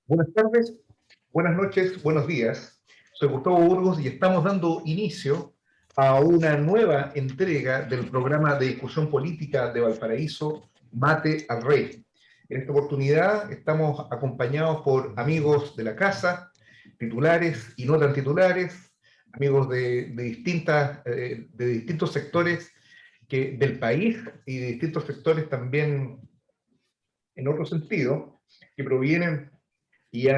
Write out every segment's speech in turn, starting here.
Buenas tardes, buenas noches, buenos días. Soy Gustavo Burgos y estamos dando inicio a una nueva entrega del programa de discusión política de Valparaíso, Mate al Rey. En esta oportunidad estamos acompañados por amigos de la casa, titulares y no tan titulares, amigos de distintos sectores del país y de distintos sectores también en otro sentido, que provienen y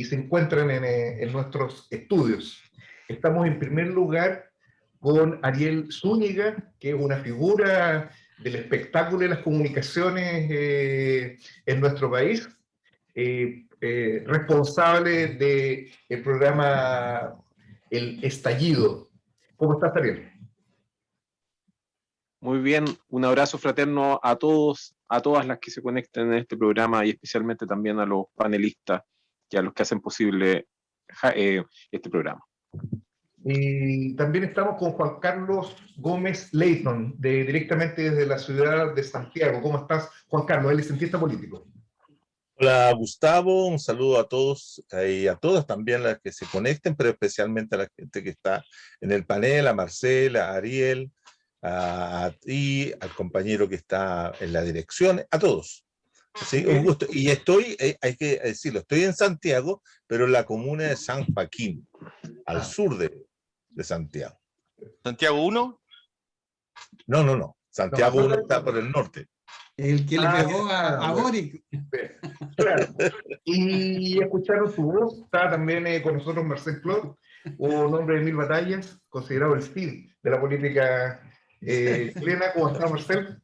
se encuentran en nuestros estudios. Estamos en primer lugar con Ariel Zúñiga, que es una figura del espectáculo y las comunicaciones en nuestro país, responsable del programa El Estallido. ¿Cómo estás, Ariel? Muy bien, un abrazo fraterno a todos, a todas las que se conecten en este programa y especialmente también a los panelistas y a los que hacen posible este programa. Y también estamos con Juan Carlos Gómez Leighton, directamente desde la ciudad de Santiago. ¿Cómo estás, Juan Carlos? Él es cientista político. Hola Gustavo, un saludo a todos y a todas también las que se conecten, pero especialmente a la gente que está en el panel, a Marcela, a Ariel, a ti, al compañero que está en la dirección, a todos. Sí, un gusto. Y estoy, hay que decirlo, estoy en Santiago, pero en la comuna de San Joaquín, al sur de Santiago. ¿Santiago 1? No. Santiago 1 está por el norte. El que le pegó a Boric. Claro. Y escucharon su voz. Está también con nosotros Marcel Clot, un hombre de 1000 batallas, considerado el Speed de la política chilena. ¿Cómo está, Marcel?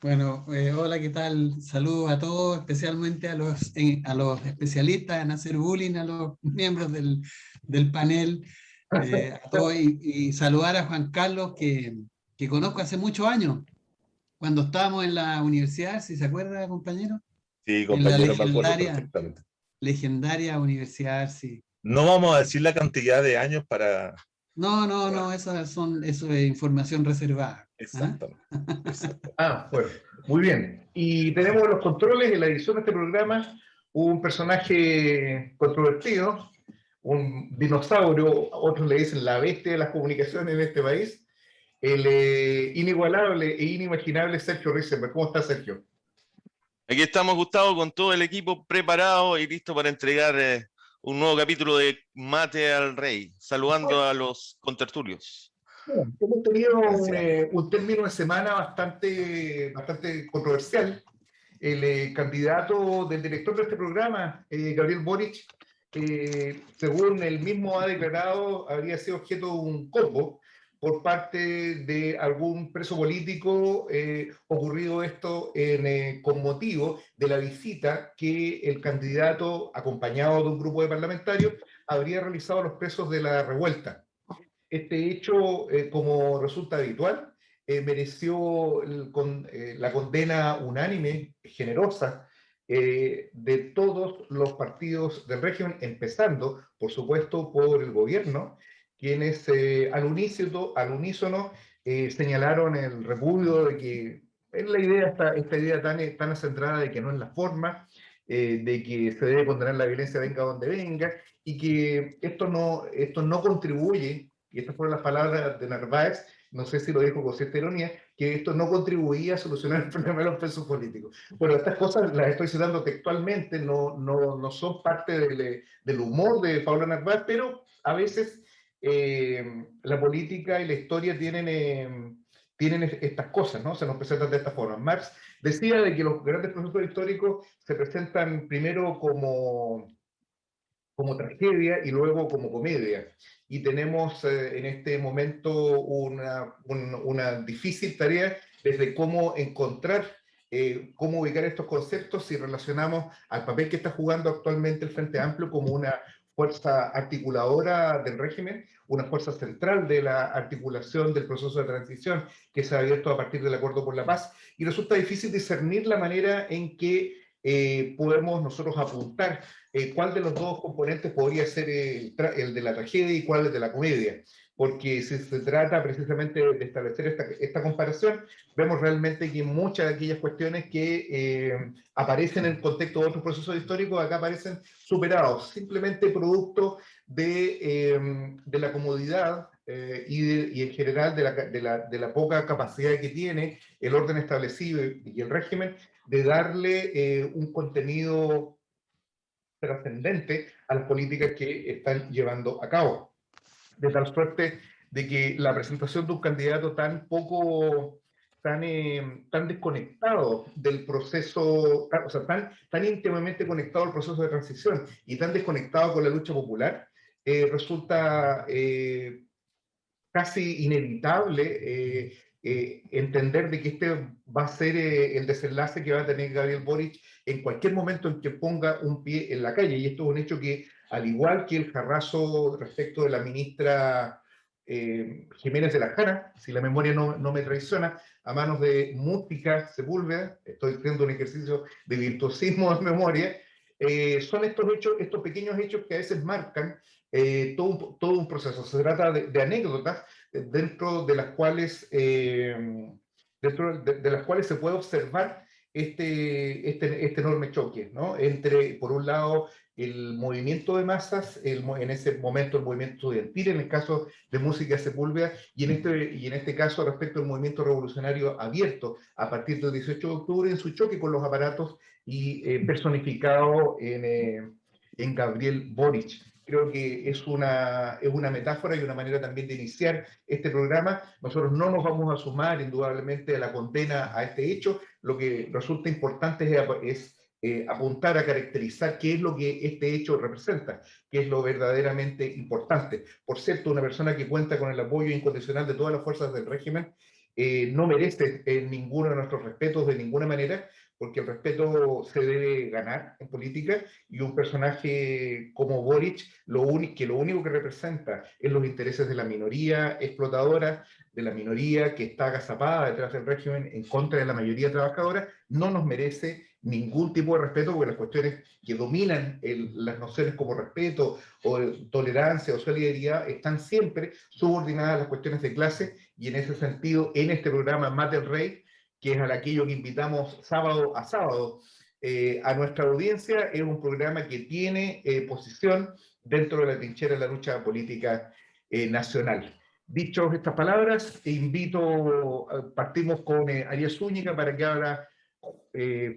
Bueno, hola, ¿qué tal? Saludos a todos, especialmente a los especialistas en hacer bullying a los miembros del panel, a todos, y saludar a Juan Carlos, que conozco hace muchos años, cuando estábamos en la universidad, si se acuerda, compañero. Sí, compañero, me acuerdo perfectamente. Legendaria universidad, sí. No vamos a decir la cantidad de años para... No, eso es información reservada. Exactamente. Bueno, muy bien. Y tenemos los controles en la edición de este programa, un personaje controvertido, un dinosaurio, otros le dicen la bestia de las comunicaciones en este país, el inigualable e inimaginable Sergio Risenberg. ¿Cómo está, Sergio? Aquí estamos, Gustavo, con todo el equipo preparado y listo para entregar un nuevo capítulo de Mate al Rey, saludando a los contertulios. Hemos tenido un término de semana bastante controversial. El candidato del director de este programa, Gabriel Boric, según él mismo ha declarado, habría sido objeto de un combo por parte de algún preso político, ocurrido esto con motivo de la visita que el candidato, acompañado de un grupo de parlamentarios, habría realizado a los presos de la revuelta. Este hecho, como resulta habitual, mereció la condena unánime, generosa, de todos los partidos del régimen, empezando, por supuesto, por el gobierno, quienes al unísono señalaron el repudio de que la idea, esta idea tan centrada de que no es la forma, de que se debe condenar la violencia venga donde venga, y que esto no contribuye, y estas fueron las palabras de Narváez, no sé si lo dijo con cierta ironía, que esto no contribuía a solucionar el problema de los presos políticos. Bueno, estas cosas las estoy citando textualmente, no son parte del humor de Pablo Narváez, pero a veces la política y la historia tienen estas cosas, ¿no? Se nos presentan de esta forma. Marx decía de que los grandes procesos históricos se presentan primero como tragedia y luego como comedia. Y tenemos en este momento una difícil tarea desde cómo encontrar, cómo ubicar estos conceptos si relacionamos al papel que está jugando actualmente el Frente Amplio como una fuerza articuladora del régimen, una fuerza central de la articulación del proceso de transición que se ha abierto a partir del Acuerdo por la Paz, y resulta difícil discernir la manera en que podemos nosotros apuntar cuál de los dos componentes podría ser el de la tragedia y cuál es de la comedia. porque si se trata precisamente de establecer esta comparación, vemos realmente que muchas de aquellas cuestiones que aparecen en el contexto de otros procesos históricos acá aparecen superados, simplemente producto de la comodidad y en general de la poca capacidad que tiene el orden establecido y el régimen de darle un contenido trascendente a las políticas que están llevando a cabo. De tal suerte de que la presentación de un candidato tan poco, tan desconectado del proceso, o sea, tan íntimamente conectado al proceso de transición y tan desconectado con la lucha popular, resulta casi inevitable entender de que este va a ser el desenlace que va a tener Gabriel Boric en cualquier momento en que ponga un pie en la calle. Y esto es un hecho que, al igual que el jarrazo respecto de la ministra Jiménez de la Jara, si la memoria no me traiciona, a manos de Mútica Sepúlveda, estoy haciendo un ejercicio de virtuosismo de memoria, son estos hechos, estos pequeños hechos que a veces marcan todo un proceso. Se trata de anécdotas dentro de las cuales, de las cuales se puede observar este enorme choque, ¿no? Entre, por un lado, el movimiento de masas, en ese momento el movimiento estudiantil, en el caso de Música Sepúlveda, y en este caso respecto al movimiento revolucionario abierto, a partir del 18 de octubre, en su choque con los aparatos y personificado en Gabriel Boric. Creo que es una metáfora y una manera también de iniciar este programa. Nosotros no nos vamos a sumar indudablemente a la condena a este hecho. Lo que resulta importante es apuntar a caracterizar qué es lo que este hecho representa, qué es lo verdaderamente importante. Por cierto, una persona que cuenta con el apoyo incondicional de todas las fuerzas del régimen no merece ninguno de nuestros respetos de ninguna manera, porque el respeto se debe ganar en política, y un personaje como Boric lo único que representa es los intereses de la minoría explotadora, de la minoría que está agazapada detrás del régimen en contra de la mayoría trabajadora, no nos merece ningún tipo de respeto, porque las cuestiones que dominan las nociones como respeto o tolerancia o solidaridad están siempre subordinadas a las cuestiones de clase, y en ese sentido, en este programa Mate al Rey, que es aquello que invitamos sábado a sábado a nuestra audiencia, es un programa que tiene posición dentro de la trinchera de la lucha política nacional. Dichos estas palabras, partimos con Ariel Zúñiga para que abra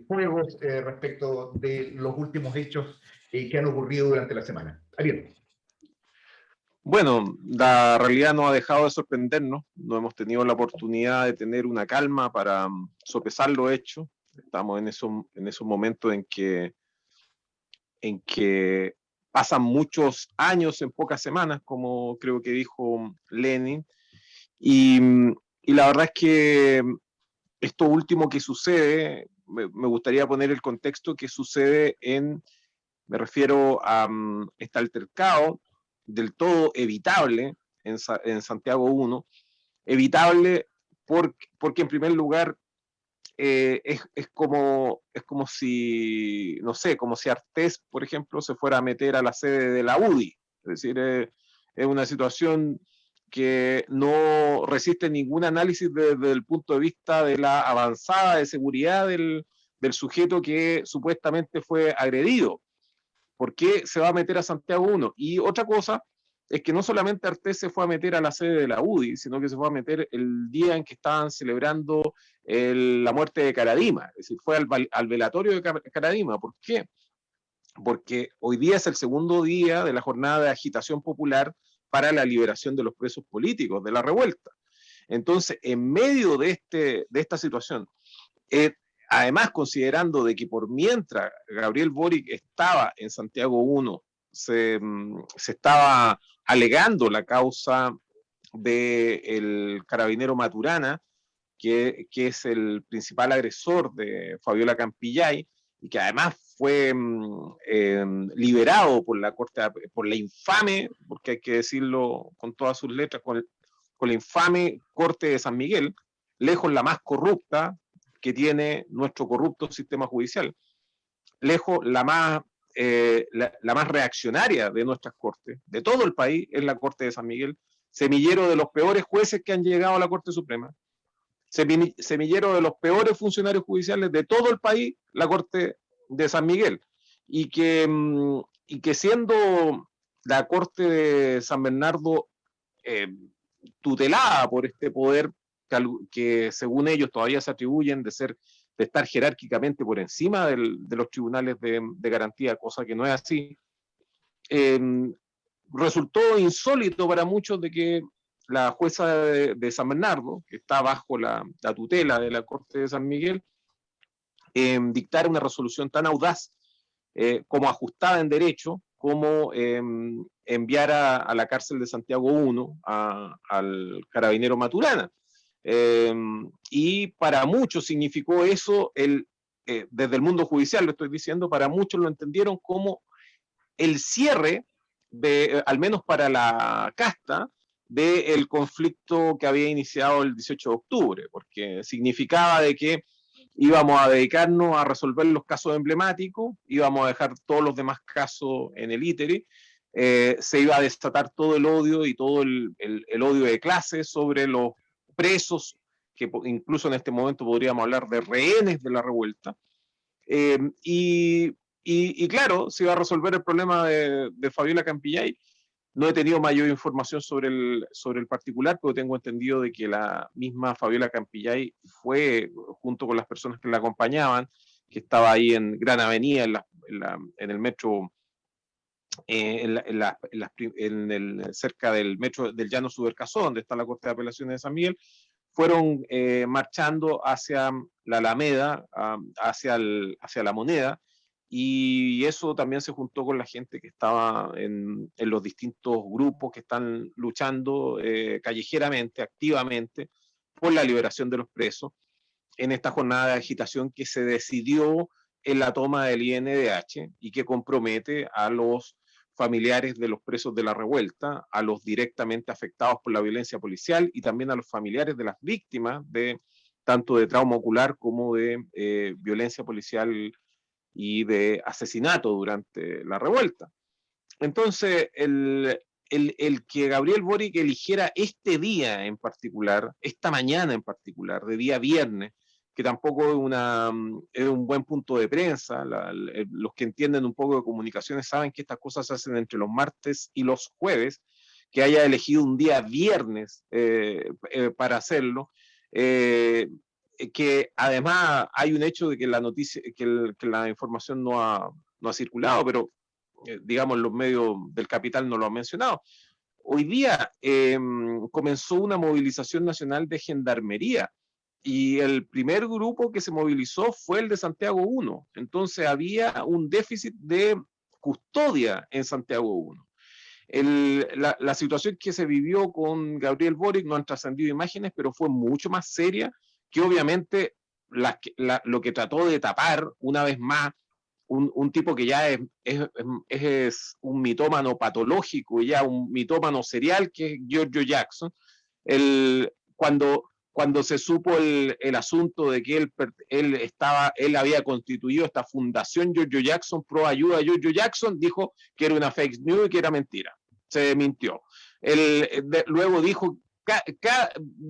fuegos respecto de los últimos hechos que han ocurrido durante la semana. Ariel. Bueno, la realidad no ha dejado de sorprendernos, no hemos tenido la oportunidad de tener una calma para sopesar lo hecho. Estamos en esos momentos en que pasan muchos años en pocas semanas, como creo que dijo Lenin, y la verdad es que esto último que sucede, me gustaría poner el contexto que sucede me refiero a este altercado del todo evitable en Santiago 1, evitable porque en primer lugar es como si, no sé, como si Artés, por ejemplo, se fuera a meter a la sede de la UDI. Es decir, es una situación que no resiste ningún análisis desde el punto de vista de la avanzada de seguridad del sujeto que supuestamente fue agredido. ¿Por qué se va a meter a Santiago 1? Y otra cosa es que no solamente Artés se fue a meter a la sede de la UDI, sino que se fue a meter el día en que estaban celebrando la muerte de Caradima. Es decir, fue al velatorio de Caradima. ¿Por qué? Porque hoy día es el segundo día de la jornada de agitación popular para la liberación de los presos políticos, de la revuelta. Entonces, en medio de esta situación, además, considerando de que por mientras Gabriel Boric estaba en Santiago 1, se estaba alegando la causa del carabinero Maturana, que es el principal agresor de Fabiola Campillay, y que además fue liberado por la corte, por la infame, porque hay que decirlo con todas sus letras, con la infame Corte de San Miguel, lejos la más corrupta que tiene nuestro corrupto sistema judicial, lejos la más reaccionaria de nuestras cortes, de todo el país, es la Corte de San Miguel, semillero de los peores jueces que han llegado a la Corte Suprema, semillero de los peores funcionarios judiciales de todo el país, la Corte de San Miguel, y que siendo la Corte de San Bernardo tutelada por este poder que según ellos todavía se atribuyen de estar jerárquicamente por encima de los tribunales de garantía, cosa que no es así, resultó insólito para muchos de que la jueza de San Bernardo, que está bajo la tutela de la Corte de San Miguel, dictara una resolución tan audaz como ajustada en derecho, como enviar a la cárcel de Santiago I al carabinero Maturana. Y para muchos significó eso, desde el mundo judicial lo estoy diciendo, para muchos lo entendieron como el cierre, al menos para la casta, del conflicto que había iniciado el 18 de octubre, porque significaba de que íbamos a dedicarnos a resolver los casos emblemáticos, íbamos a dejar todos los demás casos en el ítere, se iba a desatar todo el odio y todo el odio de clase sobre los presos, que incluso en este momento podríamos hablar de rehenes de la revuelta, y claro, se iba a resolver el problema de Fabiola Campillay. No he tenido mayor información sobre el particular, pero tengo entendido de que la misma Fabiola Campillay fue, junto con las personas que la acompañaban, que estaba ahí en Gran Avenida, en el metro, cerca del metro del Llano Subercazó, donde está la Corte de Apelaciones de San Miguel, fueron marchando hacia la Alameda, hacia la Moneda, y eso también se juntó con la gente que estaba en los distintos grupos que están luchando callejeramente, activamente, por la liberación de los presos, en esta jornada de agitación que se decidió en la toma del INDH y que compromete a los familiares de los presos de la revuelta, a los directamente afectados por la violencia policial y también a los familiares de las víctimas tanto de trauma ocular como de violencia policial y de asesinato durante la revuelta. Entonces, el que Gabriel Boric eligiera este día en particular, esta mañana en particular, de día viernes, que tampoco es un buen punto de prensa, los que entienden un poco de comunicaciones saben que estas cosas se hacen entre los martes y los jueves, que haya elegido un día viernes para hacerlo, que además hay un hecho de que la noticia, que la información no ha circulado, pero digamos los medios del capital no lo han mencionado. Hoy día comenzó una movilización nacional de gendarmería y el primer grupo que se movilizó fue el de Santiago I. Entonces había un déficit de custodia en Santiago I. La situación que se vivió con Gabriel Boric no han trascendido imágenes, pero fue mucho más seria, que obviamente lo que trató de tapar una vez más un tipo que ya es un mitómano patológico, ya un mitómano serial, que es Giorgio Jackson. Cuando se supo el asunto de que él había constituido esta fundación Giorgio Jackson, pro ayuda a Giorgio Jackson, dijo que era una fake news y que era mentira. Se mintió. Luego dijo,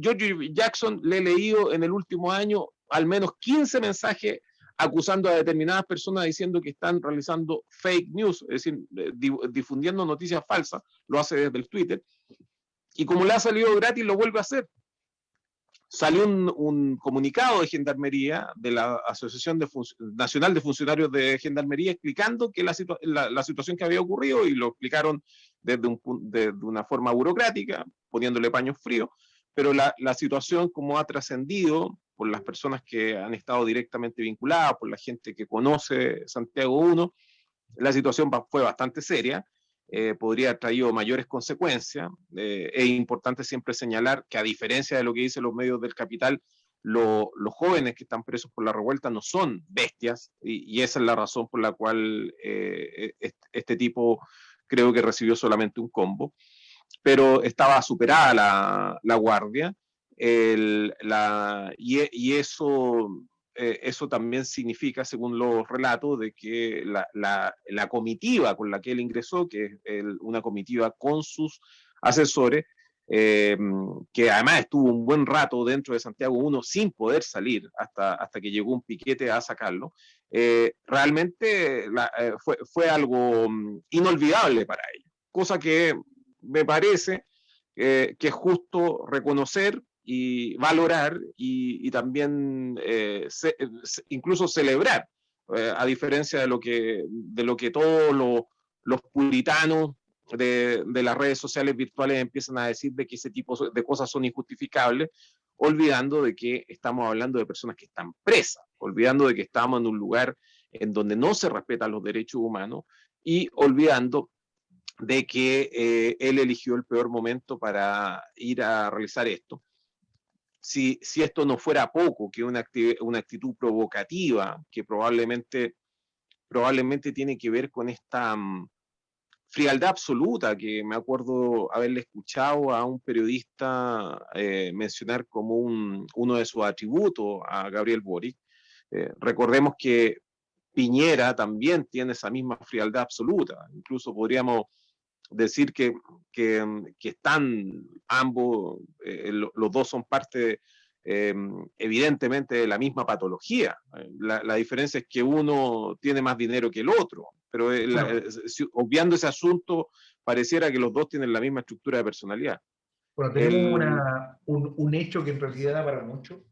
Giorgio Jackson le he leído en el último año al menos 15 mensajes acusando a determinadas personas diciendo que están realizando fake news, es decir, difundiendo noticias falsas, lo hace desde el Twitter, y como le ha salido gratis, lo vuelve a hacer. Salió un comunicado de Gendarmería, de la Asociación Nacional de Funcionarios de Gendarmería, explicando que la situación que había ocurrido, y lo explicaron desde una forma burocrática, poniéndole paños fríos, pero la situación como ha trascendido por las personas que han estado directamente vinculadas, por la gente que conoce Santiago I, la situación fue bastante seria. Podría haber traído mayores consecuencias. Es importante siempre señalar que, a diferencia de lo que dicen los medios del capital, los jóvenes que están presos por la revuelta no son bestias, y esa es la razón por la cual este tipo creo que recibió solamente un combo, pero estaba superada la guardia, y eso también significa, según los relatos, de que la comitiva con la que él ingresó, que es una comitiva con sus asesores, que además estuvo un buen rato dentro de Santiago 1 sin poder salir hasta que llegó un piquete a sacarlo, realmente fue algo inolvidable para ellos, cosa que me parece que es justo reconocer y valorar y también incluso celebrar, a diferencia de lo que todos los puritanos de las redes sociales virtuales empiezan a decir de que ese tipo de cosas son injustificables, olvidando de que estamos hablando de personas que están presas, olvidando de que estamos en un lugar en donde no se respetan los derechos humanos y olvidando de que él eligió el peor momento para ir a realizar esto. Si esto no fuera poco, que una actitud provocativa que probablemente tiene que ver con esta frialdad absoluta, que me acuerdo haberle escuchado a un periodista mencionar como uno de sus atributos a Gabriel Boric. Recordemos que Piñera también tiene esa misma frialdad absoluta, incluso podríamos decir que están ambos, los dos son parte evidentemente de la misma patología. La diferencia es que uno tiene más dinero que el otro, pero obviando ese asunto, pareciera que los dos tienen la misma estructura de personalidad. Bueno, tenemos un hecho que en realidad da para mucho.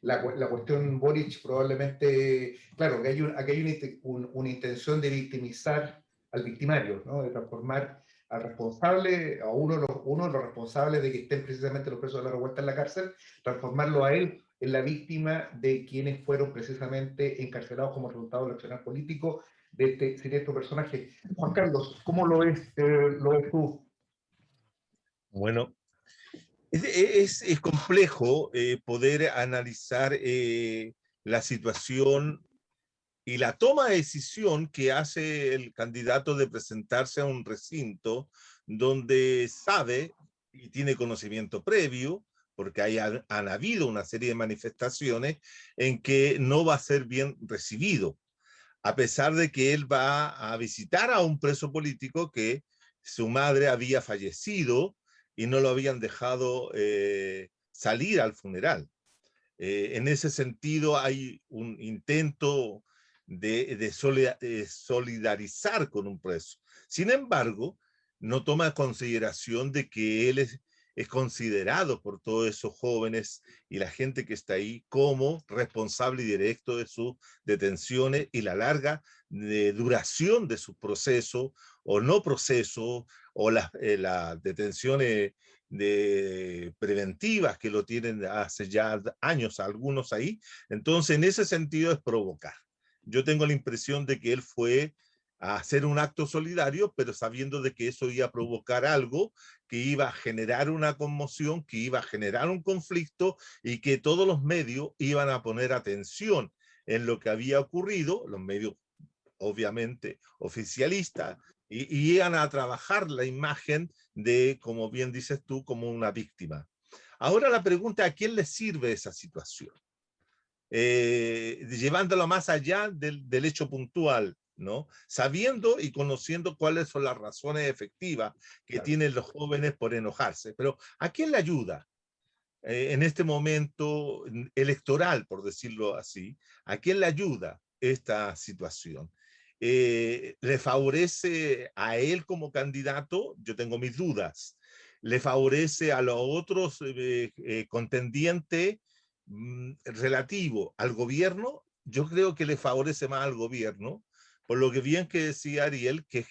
La cuestión Boric probablemente, claro, que aquí hay una intención de victimizar al victimario, ¿no? De transformar al responsable, a uno de los responsables de que estén precisamente los presos de la revuelta en la cárcel, transformarlo a él en la víctima de quienes fueron precisamente encarcelados como resultado del accionar político de este siniestro personaje. Juan Carlos, ¿cómo lo ves tú? Bueno, es complejo poder analizar la situación y la toma de decisión que hace el candidato de presentarse a un recinto donde sabe y tiene conocimiento previo, porque han habido una serie de manifestaciones en que no va a ser bien recibido, a pesar de que él va a visitar a un preso político que su madre había fallecido y no lo habían dejado salir al funeral. En ese sentido hay un intento de solidarizar con un preso. Sin embargo, no toma en consideración de que él es considerado por todos esos jóvenes y la gente que está ahí como responsable directo de sus detenciones y la larga duración de su proceso o no proceso o las detenciones preventivas que lo tienen hace ya años, algunos ahí. Entonces, en ese sentido es provocar. Yo tengo la impresión de que él fue a hacer un acto solidario, pero sabiendo de que eso iba a provocar algo, que iba a generar una conmoción, que iba a generar un conflicto y que todos los medios iban a poner atención en lo que había ocurrido, los medios obviamente oficialistas, y iban a trabajar la imagen de, como bien dices tú, como una víctima. Ahora la pregunta, ¿a quién le sirve esa situación? Llevándolo más allá del hecho puntual, ¿no? Sabiendo y conociendo cuáles son las razones efectivas que tienen los jóvenes por enojarse. Pero ¿a quién le ayuda? En este momento electoral, por decirlo así, ¿a quién le ayuda esta situación? ¿Le favorece a él como candidato? Yo tengo mis dudas. ¿Le favorece a los otros contendientes relativo al gobierno? Yo creo que le favorece más al gobierno, por lo que bien que decía Ariel, que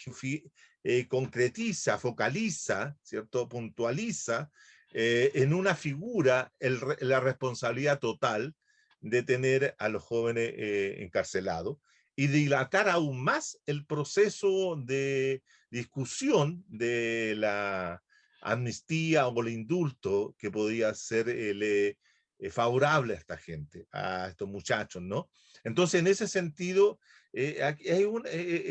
concretiza, focaliza, ¿cierto? Puntualiza en una figura la responsabilidad total de tener a los jóvenes encarcelados y dilatar aún más el proceso de discusión de la amnistía o el indulto que podía ser favorable a esta gente, a estos muchachos, ¿no? Entonces, en ese sentido,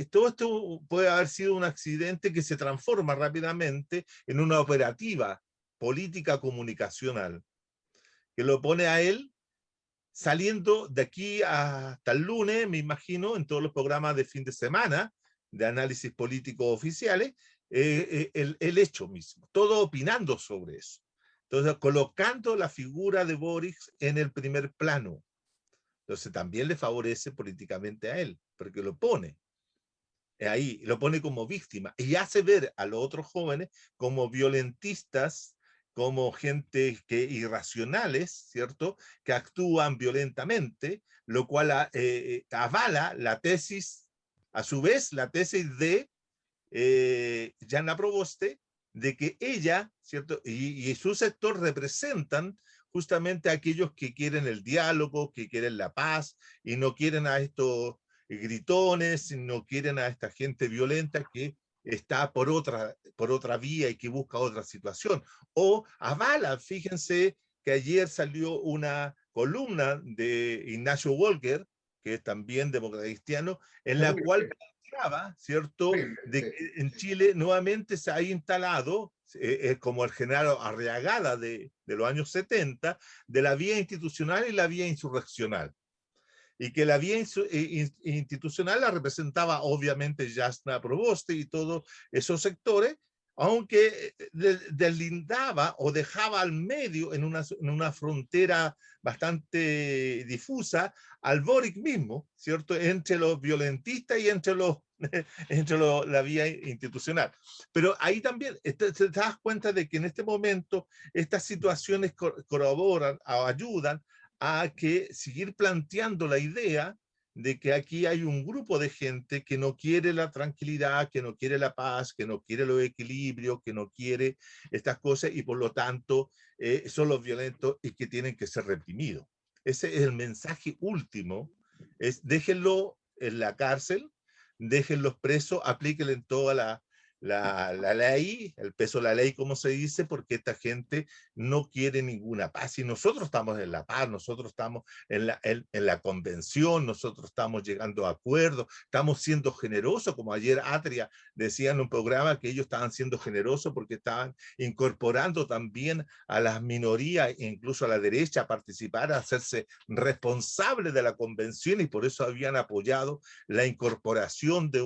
todo esto puede haber sido un accidente que se transforma rápidamente en una operativa política comunicacional, que lo pone a él saliendo de aquí hasta el lunes, me imagino, en todos los programas de fin de semana de análisis político oficiales, el hecho mismo, todo opinando sobre eso. Entonces, colocando la figura de Boric en el primer plano. Entonces, también le favorece políticamente a él, porque lo pone ahí, lo pone como víctima y hace ver a los otros jóvenes como violentistas, como gente irracionales, ¿cierto? Que actúan violentamente, lo cual avala la tesis, a su vez, la tesis de Jana Proboste, de que ella, ¿cierto? Y su sector representan justamente a aquellos que quieren el diálogo, que quieren la paz, y no quieren a estos gritones, no quieren a esta gente violenta que está por otra vía y que busca otra situación. O avala, fíjense que ayer salió una columna de Ignacio Walker, que es también demócrata cristiano, en la cual ¿cierto? De que en Chile nuevamente se ha instalado, como el general Arriagada de los años 70, de la vía institucional y la vía insurreccional. Y que la vía institucional la representaba obviamente Jasna Proboste y todos esos sectores, aunque deslindaba o dejaba al medio en una frontera bastante difusa al Boric mismo, ¿cierto? Entre los violentistas y entre la vía institucional. Pero ahí también te das cuenta de que en este momento estas situaciones corroboran o ayudan a que seguir planteando la idea de que aquí hay un grupo de gente que no quiere la tranquilidad, que no quiere la paz, que no quiere los equilibrios, que no quiere estas cosas y por lo tanto son los violentos y que tienen que ser reprimidos. Ese es el mensaje último, es déjenlo en la cárcel, déjenlos presos, aplíquenle en toda la ley, el peso de la ley, como se dice, porque esta gente no quiere ninguna paz. Y nosotros estamos en la paz, nosotros estamos en la convención, nosotros estamos llegando a acuerdos, estamos siendo generosos, como ayer Atria decía en un programa que ellos estaban siendo generosos porque estaban incorporando también a las minorías, incluso a la derecha, a participar, a hacerse responsables de la convención y por eso habían apoyado la incorporación de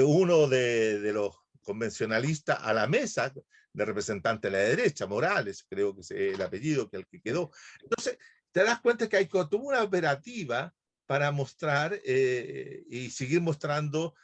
uno de los convencionalistas a la mesa de representante de la derecha, Morales, creo que es el apellido que el que quedó. Entonces, te das cuenta que hay toda una operativa para mostrar y seguir mostrando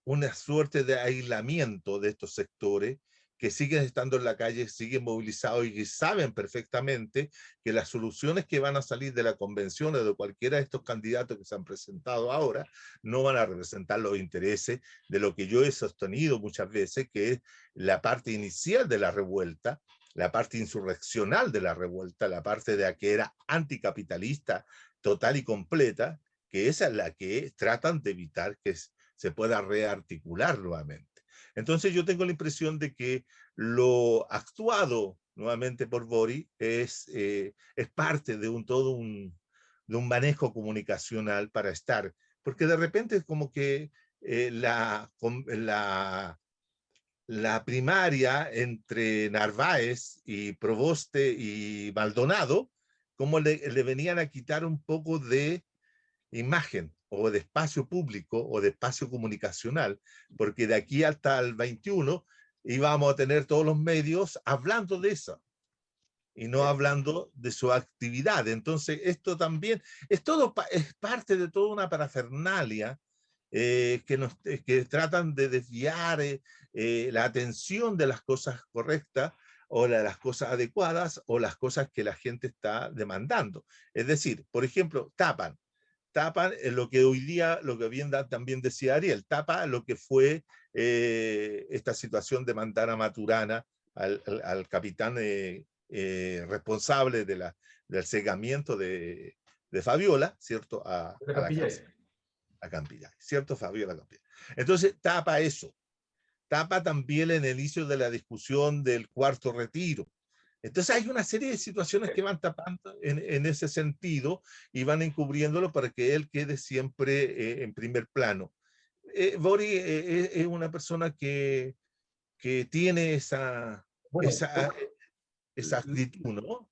una suerte de aislamiento de estos sectores que siguen estando en la calle, siguen movilizados y que saben perfectamente que las soluciones que van a salir de la convención o de cualquiera de estos candidatos que se han presentado ahora no van a representar los intereses de lo que yo he sostenido muchas veces, que es la parte inicial de la revuelta, la parte insurreccional de la revuelta, la parte de la que era anticapitalista total y completa, que esa es la que tratan de evitar que se pueda rearticular nuevamente. Entonces yo tengo la impresión de que lo actuado nuevamente por Boric es parte de de un manejo comunicacional para estar, porque de repente es como que la primaria entre Narváez y Proboste y Maldonado, como le venían a quitar un poco de imagen o de espacio público o de espacio comunicacional, porque de aquí hasta el 21 íbamos a tener todos los medios hablando de eso y no hablando de su actividad. Entonces, esto también es parte de toda una parafernalia que tratan de desviar la atención de las cosas correctas o de las cosas adecuadas o las cosas que la gente está demandando. Es decir, por ejemplo, tapan lo que hoy día, lo que bien también decía Ariel, tapa lo que fue esta situación de mandar a Maturana, al capitán responsable del cegamiento de Fabiola, ¿cierto? A Campillay, ¿cierto? Fabiola Campillay. Entonces, tapa eso. Tapa también el inicio de la discusión del cuarto retiro. Entonces hay una serie de situaciones que van tapando en ese sentido y van encubriéndolo para que él quede siempre en primer plano. Boric es una persona que tiene esa actitud, ¿no?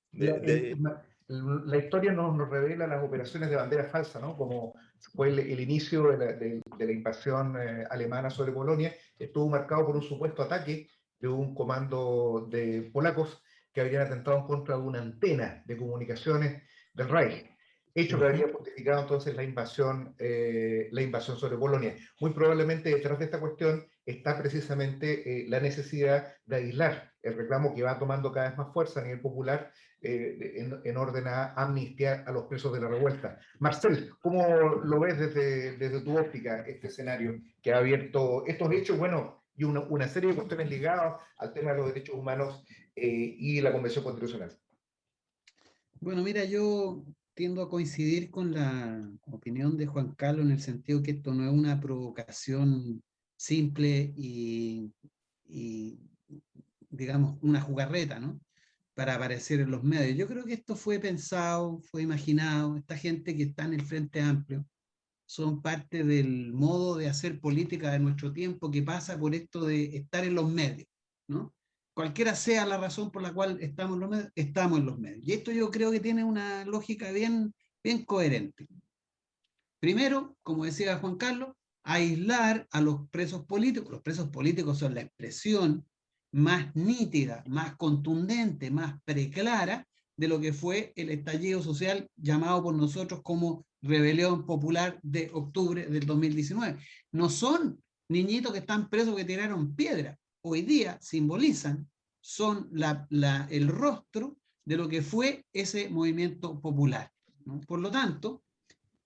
la historia nos revela las operaciones de bandera falsa, ¿no? Como fue el inicio de la invasión alemana sobre Polonia, estuvo marcado por un supuesto ataque de un comando de polacos que habrían atentado en contra de una antena de comunicaciones del Reich, hecho que habría justificado entonces la invasión sobre Polonia. Muy probablemente detrás de esta cuestión está precisamente la necesidad de aislar el reclamo que va tomando cada vez más fuerza a nivel popular en orden a amnistiar a los presos de la revuelta. Marcel, ¿cómo lo ves desde tu óptica este escenario que ha abierto estos hechos? Bueno, y una serie de cuestiones ligadas al tema de los derechos humanos y la Convención Constitucional. Bueno, mira, yo tiendo a coincidir con la opinión de Juan Carlos en el sentido que esto no es una provocación simple y digamos, una jugarreta, ¿no? Para aparecer en los medios. Yo creo que esto fue pensado, fue imaginado. Esta gente que está en el Frente Amplio son parte del modo de hacer política de nuestro tiempo que pasa por esto de estar en los medios, ¿no? Cualquiera sea la razón por la cual estamos en los medios, estamos en los medios. Y esto yo creo que tiene una lógica bien coherente. Primero, como decía Juan Carlos, aislar a los presos políticos. Los presos políticos son la expresión más nítida, más contundente, más preclara de lo que fue el estallido social llamado por nosotros como Rebelión Popular de octubre del 2019. No son niñitos que están presos que tiraron piedra. Hoy día simbolizan, son el rostro de lo que fue ese movimiento popular, ¿no? Por lo tanto,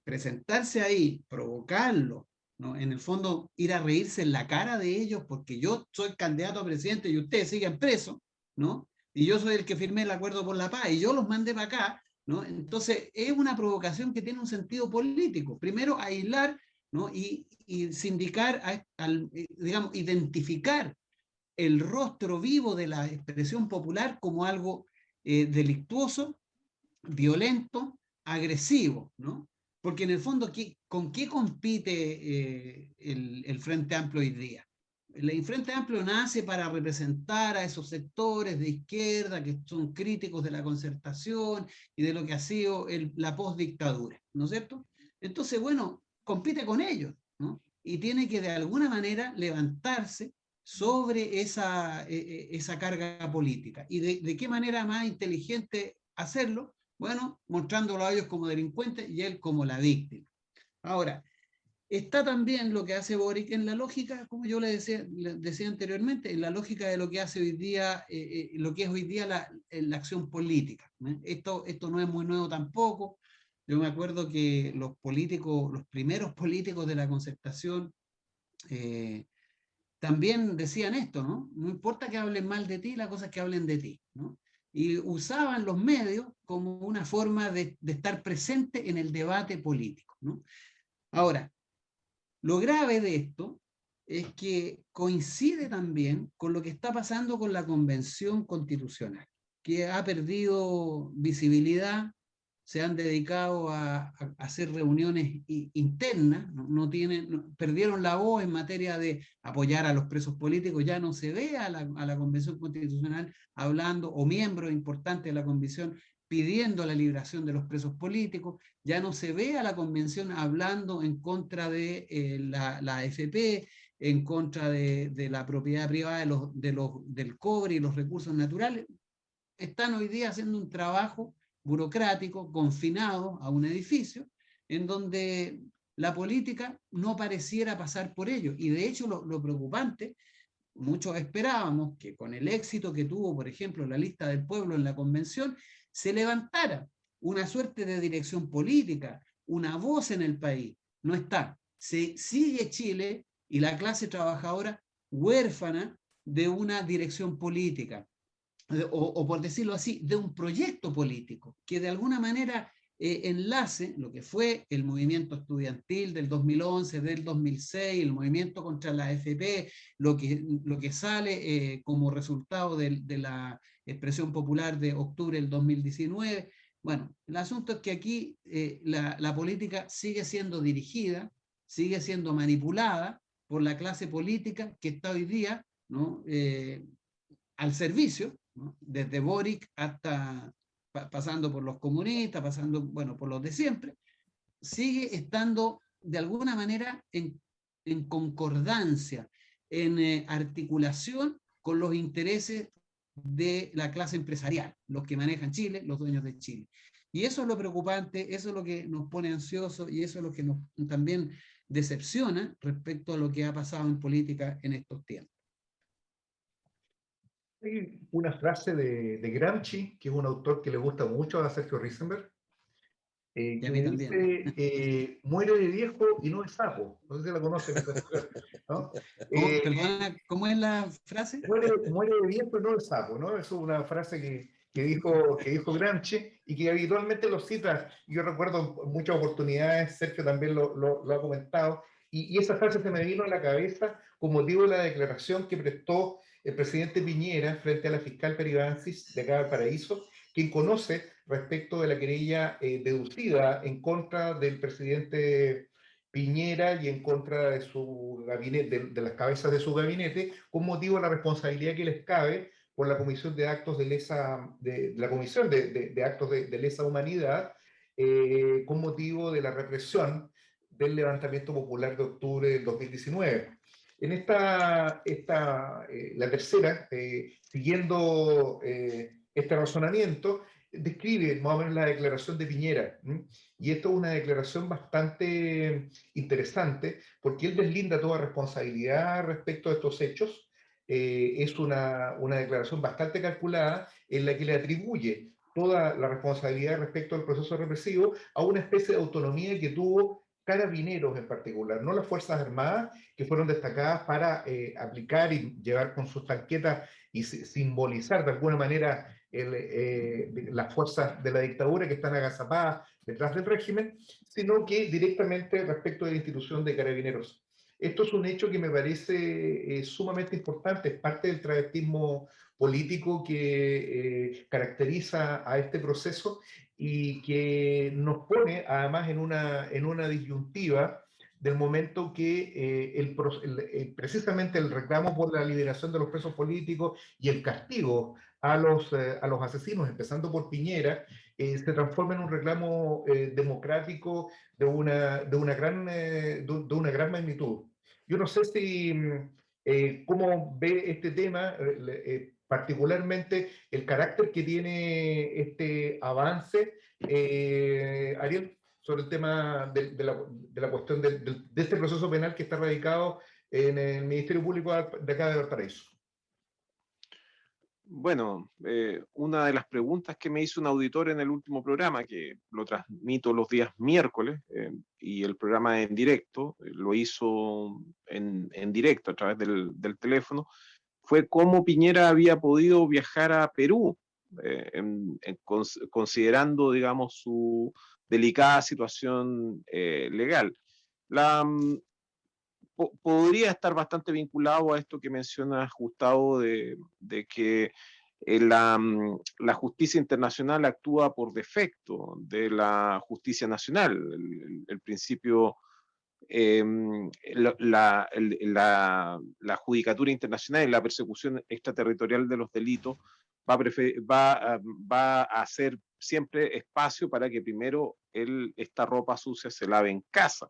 presentarse ahí, provocarlo, ¿no? En el fondo ir a reírse en la cara de ellos porque yo soy candidato a presidente y ustedes siguen presos, ¿no? Y yo soy el que firmé el acuerdo por la paz y yo los mandé para acá, ¿no? Entonces es una provocación que tiene un sentido político. Primero aislar, ¿no? y sindicar, digamos, identificar el rostro vivo de la expresión popular como algo delictuoso, violento, agresivo, ¿no? Porque en el fondo, ¿con qué compite el Frente Amplio hoy día? El Frente Amplio nace para representar a esos sectores de izquierda que son críticos de la concertación y de lo que ha sido la postdictadura, ¿no es cierto? Entonces, bueno, compite con ellos, ¿no? Y tiene que de alguna manera levantarse sobre esa carga política. ¿Y de qué manera más inteligente hacerlo? Bueno, mostrándolo a ellos como delincuentes y él como la víctima. Ahora, está también lo que hace Boric en la lógica, como yo le decía anteriormente, en la lógica de lo que hace hoy día, lo que es hoy día la acción política. Esto no es muy nuevo tampoco. Yo me acuerdo que los primeros políticos de la concertación también decían esto, ¿no? No importa que hablen mal de ti, la cosa es que hablen de ti, ¿no? Y usaban los medios como una forma de estar presente en el debate político, ¿no? Ahora, lo grave de esto es que coincide también con lo que está pasando con la Convención Constitucional, que ha perdido visibilidad, se han dedicado a hacer reuniones internas, perdieron la voz en materia de apoyar a los presos políticos, ya no se ve a la Convención Constitucional hablando, o miembros importantes de la Convención pidiendo la liberación de los presos políticos, ya no se ve a la Convención hablando en contra de la AFP, en contra de la propiedad privada del cobre y los recursos naturales. Están hoy día haciendo un trabajo burocrático, confinado a un edificio, en donde la política no pareciera pasar por ello. Y de hecho lo preocupante, muchos esperábamos que con el éxito que tuvo, por ejemplo, la lista del pueblo en la convención, se levantara una suerte de dirección política, una voz en el país. No está. Se sigue Chile y la clase trabajadora huérfana de una dirección política. O por decirlo así, de un proyecto político que de alguna manera enlace lo que fue el movimiento estudiantil del 2011, del 2006, el movimiento contra la AFP, lo que sale como resultado de la expresión popular de octubre del 2019. Bueno, el asunto es que aquí la política sigue siendo dirigida, sigue siendo manipulada por la clase política que está hoy día, ¿no? Al servicio, ¿no? Desde Boric hasta pasando por los comunistas, pasando, bueno, por los de siempre, sigue estando de alguna manera en concordancia, en articulación con los intereses de la clase empresarial, los que manejan Chile, los dueños de Chile. Y eso es lo preocupante, eso es lo que nos pone ansiosos y eso es lo que nos también decepciona respecto a lo que ha pasado en política en estos tiempos. Hay una frase de Gramsci, que es un autor que le gusta mucho a Sergio Risenberg, Y que a mí dice, muere de viejo y no de sapo. No sé si la conocen, ¿no? Perdona, ¿cómo es la frase? Muere de viejo y no de sapo, ¿no? Es una frase que dijo Gramsci y que habitualmente lo cita. Yo recuerdo en muchas oportunidades, Sergio también lo ha comentado, y esa frase se me vino a la cabeza con motivo de la declaración que prestó el presidente Piñera frente a la fiscal Peribancis de acá del Paraíso, quien conoce respecto de la querella deducida en contra del presidente Piñera y en contra de su gabinete, de las cabezas de su gabinete, con motivo de la responsabilidad que les cabe por la Comisión de Actos de Lesa, de la Comisión de Actos de Lesa Humanidad, con motivo de la represión del levantamiento popular de octubre del 2019. En la tercera, siguiendo este razonamiento, describe más o menos la declaración de Piñera. Y esto es una declaración bastante interesante porque él deslinda toda responsabilidad respecto a estos hechos. Es una declaración bastante calculada en la que le atribuye toda la responsabilidad respecto al proceso represivo a una especie de autonomía que tuvo carabineros en particular, no las Fuerzas Armadas, que fueron destacadas para aplicar y llevar con sus tanquetas y simbolizar de alguna manera las fuerzas de la dictadura que están agazapadas detrás del régimen, sino que directamente respecto de la institución de carabineros. Esto es un hecho que me parece sumamente importante, es parte del travestismo político que caracteriza a este proceso y que nos pone además en una disyuntiva del momento que precisamente el reclamo por la liberación de los presos políticos y el castigo a los asesinos, empezando por Piñera, se transforma en un reclamo democrático de una gran magnitud. Yo no sé si cómo ve este tema, particularmente el carácter que tiene este avance, Ariel, sobre el tema de la cuestión de este proceso penal que está radicado en el Ministerio Público de acá de Valparaíso. Bueno, una de las preguntas que me hizo un auditor en el último programa, que lo transmito los días miércoles, y el programa en directo, lo hizo en directo a través del teléfono, fue cómo Piñera había podido viajar a Perú, considerando, digamos, su delicada situación legal. Podría estar bastante vinculado a esto que mencionas, Gustavo, de que la justicia internacional actúa por defecto de la justicia nacional. El principio, la judicatura internacional y la persecución extraterritorial de los delitos va a hacer siempre espacio para que primero esta ropa sucia se lave en casa.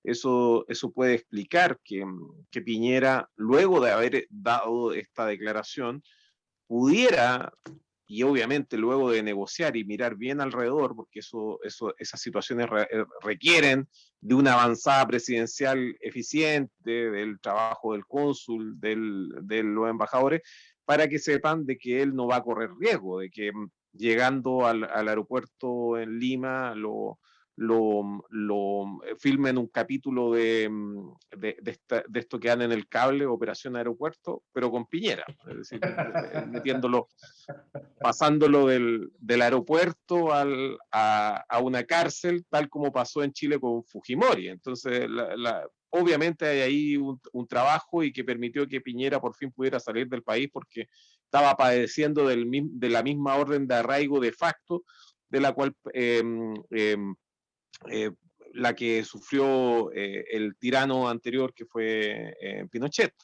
Eso puede explicar que Piñera, luego de haber dado esta declaración, pudiera, y obviamente luego de negociar y mirar bien alrededor, porque esas situaciones requieren de una avanzada presidencial eficiente, del trabajo del cónsul, de los embajadores, para que sepan de que él no va a correr riesgo, de que llegando al aeropuerto en Lima lo filmen un capítulo de esto que dan en el cable, Operación Aeropuerto, pero con Piñera, es decir, metiéndolo, pasándolo del aeropuerto a una cárcel, tal como pasó en Chile con Fujimori. Entonces, obviamente hay ahí un trabajo y que permitió que Piñera por fin pudiera salir del país porque estaba padeciendo de la misma orden de arraigo de facto de la cual la que sufrió el tirano anterior que fue Pinochet.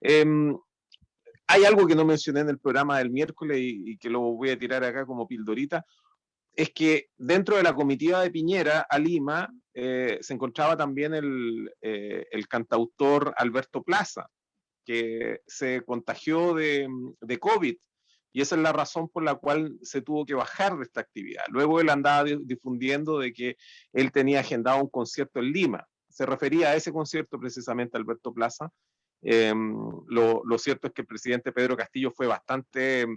Hay algo que no mencioné en el programa del miércoles y que lo voy a tirar acá como pildorita. es que dentro de la comitiva de Piñera a Lima se encontraba también el cantautor Alberto Plaza, que se contagió de COVID, y esa es la razón por la cual se tuvo que bajar de esta actividad. Luego él andaba difundiendo de que él tenía agendado un concierto en Lima. Se refería a ese concierto precisamente Alberto Plaza. Lo cierto es que el presidente Pedro Castillo fue bastante,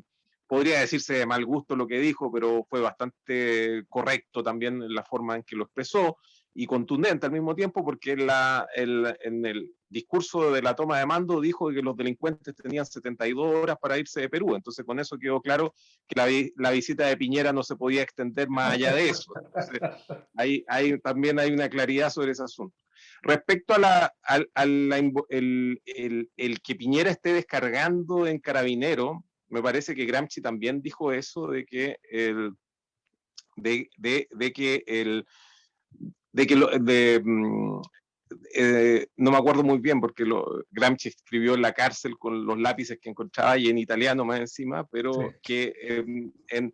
podría decirse de mal gusto lo que dijo, pero fue bastante correcto también en la forma en que lo expresó y contundente al mismo tiempo, porque en el discurso de la toma de mando dijo que los delincuentes tenían 72 horas para irse de Perú. Entonces con eso quedó claro que la visita de Piñera no se podía extender más allá de eso. Entonces, también hay una claridad sobre ese asunto. Respecto a el que Piñera esté descargando en Carabinero, me parece que Gramsci también dijo eso de que no me acuerdo muy bien porque Gramsci escribió en la cárcel con los lápices que encontraba y en italiano más encima, pero sí, que en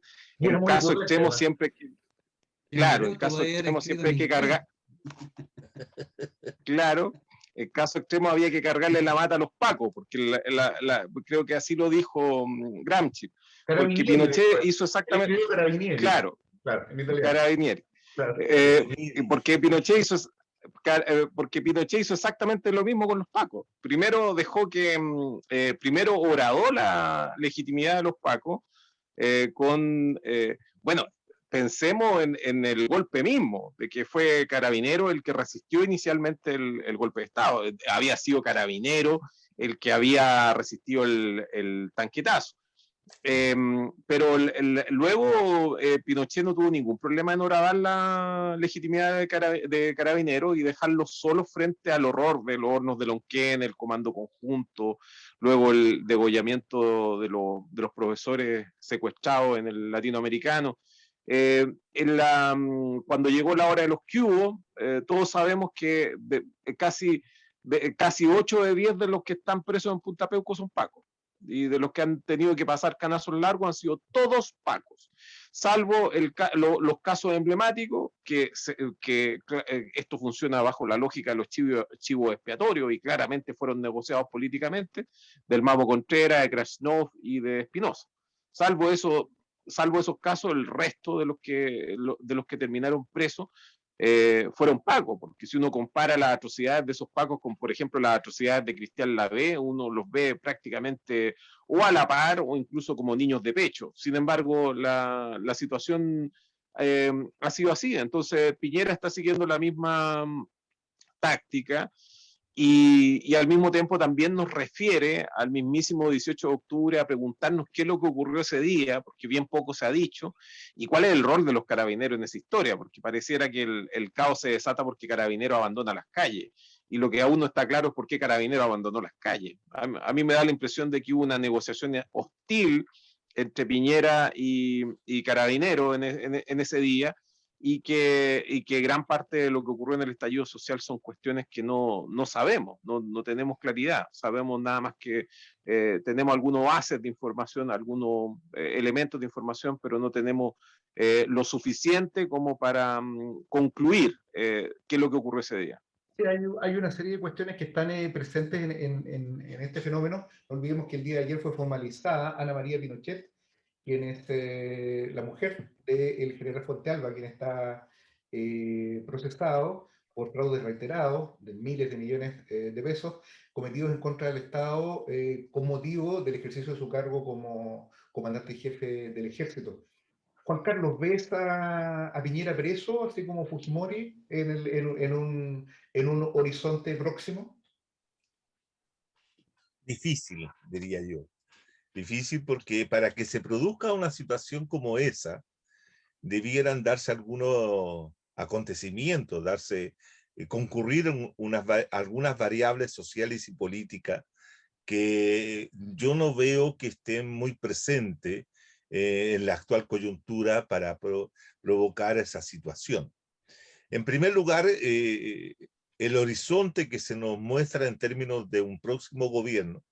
caso extremo siempre claro, en caso extremo siempre hay que cargar. Claro, en caso extremo había que cargarle la mata a los pacos, porque creo que así lo dijo Gramsci. Porque Pinochet hizo exactamente. Claro, Carabinieri. Claro. Porque Pinochet hizo exactamente lo mismo con los pacos. Primero primero horadó la legitimidad de los pacos bueno, pensemos en el golpe mismo, de que fue Carabinero el que resistió inicialmente el golpe de Estado. Había sido Carabinero el que había resistido el tanquetazo. Pero luego Pinochet no tuvo ningún problema en horadar la legitimidad de Carabineros y dejarlos solos frente al horror de los hornos de Lonquén, el comando conjunto, luego el degollamiento de los profesores secuestrados en el latinoamericano. Cuando llegó la hora de los cubos, todos sabemos que casi 8 de 10 de los que están presos en Punta Peuco son pacos. Y de los que han tenido que pasar canazos largos han sido todos pacos, salvo los casos emblemáticos, que esto funciona bajo la lógica de los chivos expiatorios y claramente fueron negociados políticamente, del Mamo Contreras, de Krasnov y de Espinosa. Salvo esos casos, el resto de los que terminaron presos fueron pacos, porque si uno compara las atrocidades de esos pacos con, por ejemplo, las atrocidades de Cristian Lavé, uno los ve prácticamente o a la par o incluso como niños de pecho. Sin embargo, la situación ha sido así. Entonces, Piñera está siguiendo la misma táctica y al mismo tiempo también nos refiere al mismísimo 18 de octubre a preguntarnos qué es lo que ocurrió ese día, porque bien poco se ha dicho, y cuál es el rol de los carabineros en esa historia, porque pareciera que el caos se desata porque Carabineros abandona las calles, y lo que aún no está claro es por qué Carabineros abandonó las calles. A mí me da la impresión de que hubo una negociación hostil entre Piñera y Carabineros en ese día, y que gran parte de lo que ocurrió en el estallido social son cuestiones que no sabemos, no tenemos claridad, sabemos nada más que tenemos algunos bases de información, algunos elementos de información, pero no tenemos lo suficiente como para concluir qué es lo que ocurrió ese día. Sí, hay una serie de cuestiones que están presentes en este fenómeno. No olvidemos que el día de ayer fue formalizada Ana María Pinochet, quien es la mujer del general Fontealba, quien está procesado por fraudes reiterados de miles de millones de pesos cometidos en contra del Estado con motivo del ejercicio de su cargo como comandante y jefe del ejército. Juan Carlos, ¿ves a Piñera preso, así como Fujimori, en un horizonte próximo? Difícil, diría yo. Difícil porque para que se produzca una situación como esa, debieran darse algunos acontecimientos, concurrir algunas variables sociales y políticas que yo no veo que estén muy presentes en la actual coyuntura para provocar esa situación. En primer lugar, el horizonte que se nos muestra en términos de un próximo gobierno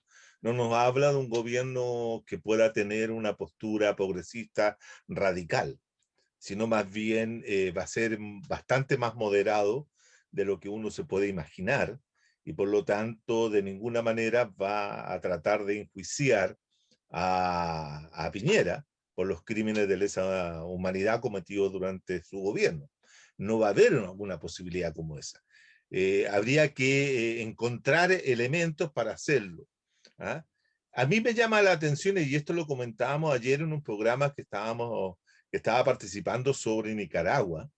no nos habla de un gobierno que pueda tener una postura progresista radical, sino más bien va a ser bastante más moderado de lo que uno se puede imaginar, y por lo tanto de ninguna manera va a tratar de enjuiciar a Piñera por los crímenes de lesa humanidad cometidos durante su gobierno. No va a haber alguna posibilidad como esa. Habría que encontrar elementos para hacerlo. ¿Ah? A mí me llama la atención, y esto lo comentábamos ayer en un programa que estaba participando sobre Nicaragua,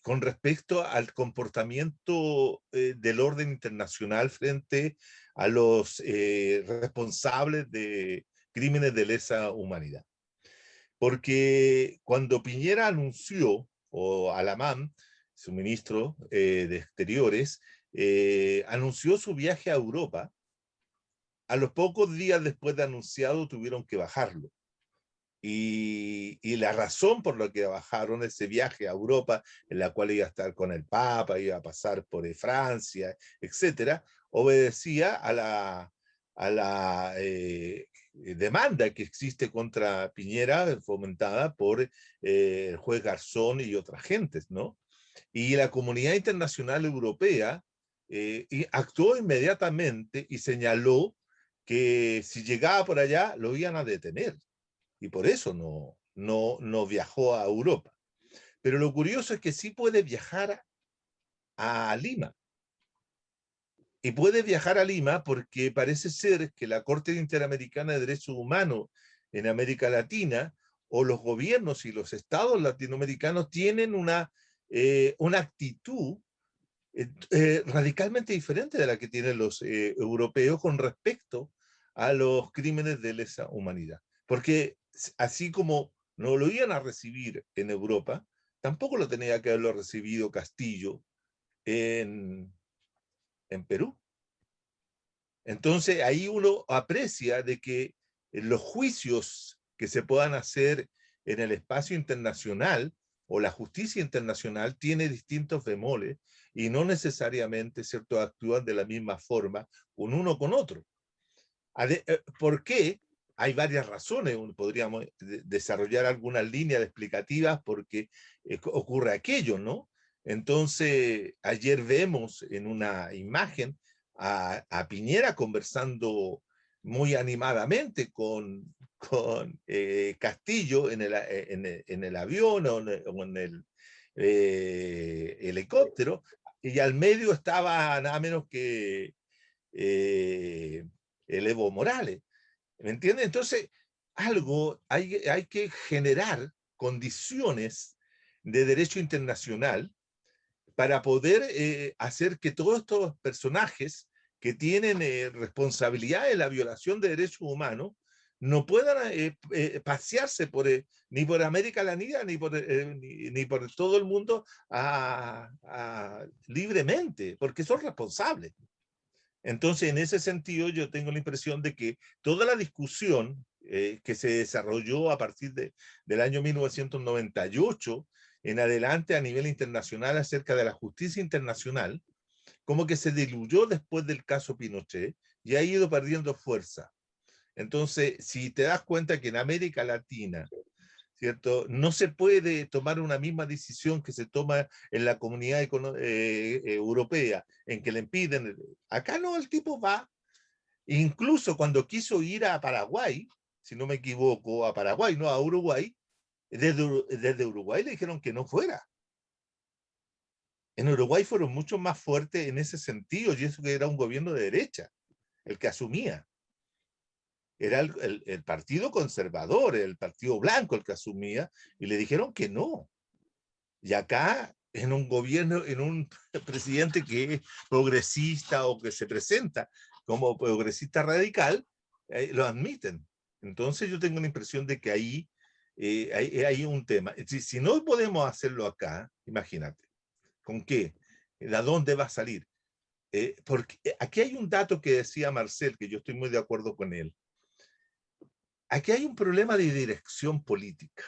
con respecto al comportamiento del orden internacional frente a los responsables de crímenes de lesa humanidad. Porque cuando Piñera anunció, o Alamán, su ministro de Exteriores, anunció su viaje a Europa, a los pocos días después de anunciado tuvieron que bajarlo. Y la razón por la que bajaron ese viaje a Europa, en la cual iba a estar con el Papa, iba a pasar por Francia, etcétera, obedecía a la demanda que existe contra Piñera, fomentada por el juez Garzón y otras gentes, ¿no? Y la comunidad internacional europea actuó inmediatamente y señaló que si llegaba por allá lo iban a detener, y por eso no viajó a Europa. Pero lo curioso es que sí puede viajar a Lima. Y puede viajar a Lima porque parece ser que la Corte Interamericana de Derechos Humanos en América Latina, o los gobiernos y los estados latinoamericanos, tienen una actitud radicalmente diferente de la que tienen los europeos con respecto a los crímenes de lesa humanidad. Porque así como no lo iban a recibir en Europa, tampoco lo tenía que haberlo recibido Castillo en Perú. Entonces ahí uno aprecia de que los juicios que se puedan hacer en el espacio internacional o la justicia internacional tiene distintos bemoles y no necesariamente, ¿cierto?, actúan de la misma forma con uno con otro. ¿Por qué? Hay varias razones, podríamos desarrollar algunas líneas explicativas porque ocurre aquello, ¿no? Entonces, ayer vemos en una imagen a Piñera conversando muy animadamente con Castillo en el avión o en el helicóptero, y al medio estaba nada menos que el Evo Morales. ¿Me entiendes? Entonces, hay que generar condiciones de derecho internacional para poder hacer que todos estos personajes que tienen responsabilidad en la violación de derechos humanos no puedan pasearse ni por América Latina ni por todo el mundo libremente, porque son responsables. Entonces, en ese sentido, yo tengo la impresión de que toda la discusión que se desarrolló a partir del año 1998 en adelante a nivel internacional acerca de la justicia internacional, como que se diluyó después del caso Pinochet y ha ido perdiendo fuerza. Entonces, si te das cuenta que en América Latina, ¿cierto?, no se puede tomar una misma decisión que se toma en la comunidad europea, en que le impiden. Acá no, el tipo va. Incluso cuando quiso ir a Paraguay, si no me equivoco, a Paraguay, no a Uruguay, desde Uruguay le dijeron que no fuera. En Uruguay fueron mucho más fuertes en ese sentido, y eso que era un gobierno de derecha el que asumía. Era el partido conservador, el partido blanco el que asumía, y le dijeron que no. Y acá, en un gobierno, en un presidente que es progresista o que se presenta como progresista radical, lo admiten. Entonces yo tengo la impresión de que ahí hay un tema. Si no podemos hacerlo acá, imagínate, ¿con qué? ¿De dónde va a salir? Porque aquí hay un dato que decía Marcel, que yo estoy muy de acuerdo con él. Aquí hay un problema de dirección política.